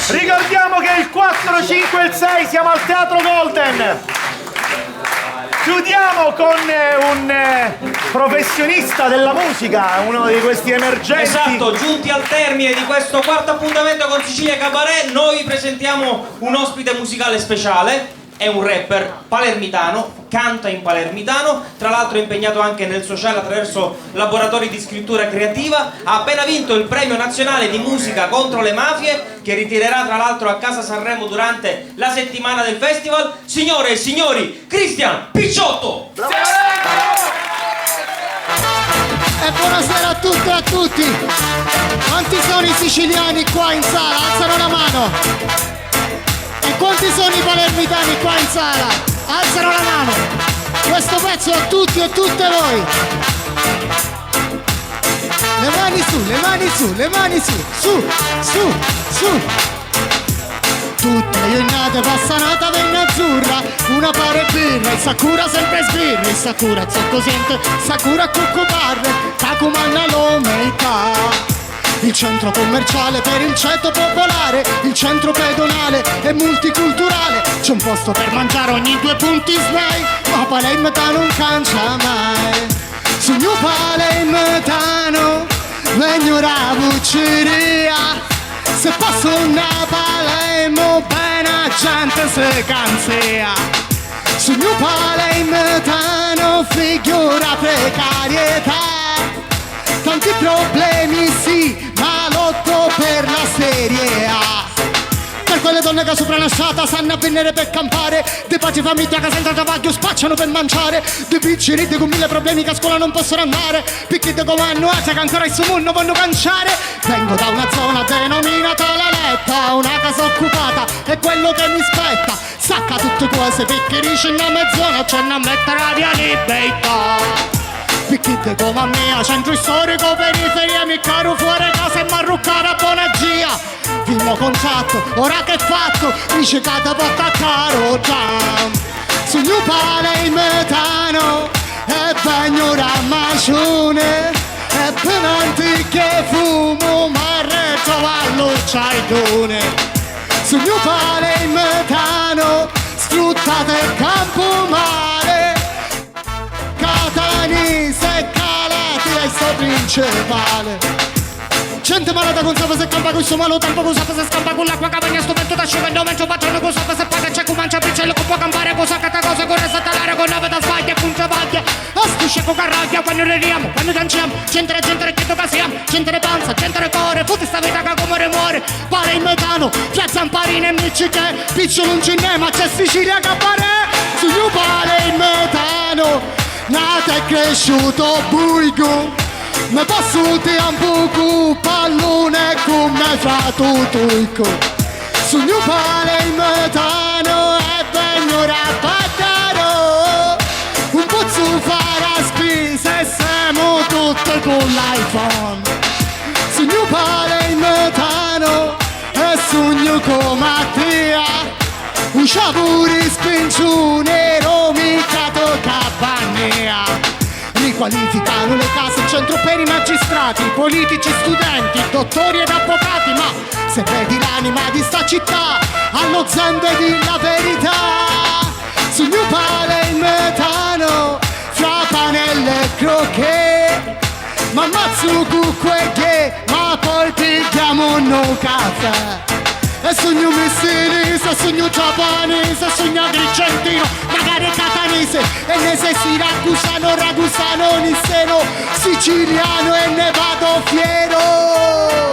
Ricordiamo che il 4, 5 e il 6 siamo al Teatro Golden. Chiudiamo con un professionista della musica, uno di questi emergenti. Esatto, giunti al termine di questo quarto appuntamento con Sicilia Cabaret, noi vi presentiamo un ospite musicale speciale. È un rapper palermitano, canta in palermitano, tra l'altro è impegnato anche nel sociale attraverso laboratori di scrittura creativa, ha appena vinto il premio nazionale di musica contro le mafie, che ritirerà tra l'altro a Casa Sanremo durante la settimana del festival. Signore e signori, Cristian Picciotto! E buonasera a tutte e a tutti! Quanti sono i siciliani qua in sala? Alzano la mano! E quanti sono i palermitani qua in sala? Alzano la mano! Questo pezzo è a tutti e tutte voi! Le mani su, le mani su, le mani su! Su, su, su! Tutte le giornate passanata venne azzurra, una pare birra, il Sakura sempre sbirra, il Sakura zoccosente, Sakura cuccuparre, Takumanna l'omeità. Il centro commerciale per il ceto popolare, il centro pedonale e multiculturale. C'è un posto per mangiare ogni 2 punti snai, ma Palermitano non cancia mai. Su mio Palermitano vengo la bucceria. Se passo una Palermo bene gente se canzia. Su mio Palermitano figura precarietà. Tanti problemi sì, ma lotto per la Serie A. Per quelle donne che sopra una strada sanno a venire per campare, dei pazzi famiglia che senza travaglio spacciano per mangiare, dei piccoli con 1000 problemi che a scuola non possono andare, picchetti come annuate che ancora il suo mondo vanno canciare. Vengo da una zona denominata La Letta, una casa occupata è quello che mi spetta. Sacca tutte cose piccherici in una mezz'ora, c'è una mettere la via libertà. Picchitte come a mia, centro storico, periferia, mi caro fuori casa e marruccare a Bonagia. Primo contratto, ora che è fatto, dice che te porta caro già. Su New Palermitano e bagno rammacione, e penanti che fumo, ma retrovallo c'hai. Su New Palermitano sfruttate il campo mare, Catanese e Calati è il suo principale. Gente malata con sapere se campa con il suo malo tempo, con sapere se scampa con l'acqua cavagna, sto vento da scivendo, mencio patrone con sapere se paga, c'è con mancia piccello che può campare, cosa che te cosa corre sotto l'aria con nave da sbaglia e con travaglia. A stusce con carraglia, quando rediamo, quando danciamo, gente che tocca siamo, gente panza, gente cuore, puti sta vita che come muore. Palermitano, fra Zamparino e Michiché, picciolo non ce n'è, ma c'è Sicilia Cabaret. Su New Palermitano, nato e cresciuto buigo, mi passuti un poco pallone come fra tutto. Su New Palermitano e vengo rappattaro, un pozzo farà spese e siamo tutti con l'iPhone. Su New Palermitano e sogno come Mattia, un sciaburi spincione romicato capanea. Riqualificano le case in centro per i magistrati, politici, studenti, dottori ed avvocati. Ma se vedi l'anima di sta città, allo zende di la verità. Su New Palermitano, fra panelle e crocche, ma ammazzo cucque che, ma poi pigliamo un caffè. e sogno messinese, sogno giapponese, sogno agrigentino, magari catanese, e ne sei ragusano, nisseno, siciliano e ne vado fiero.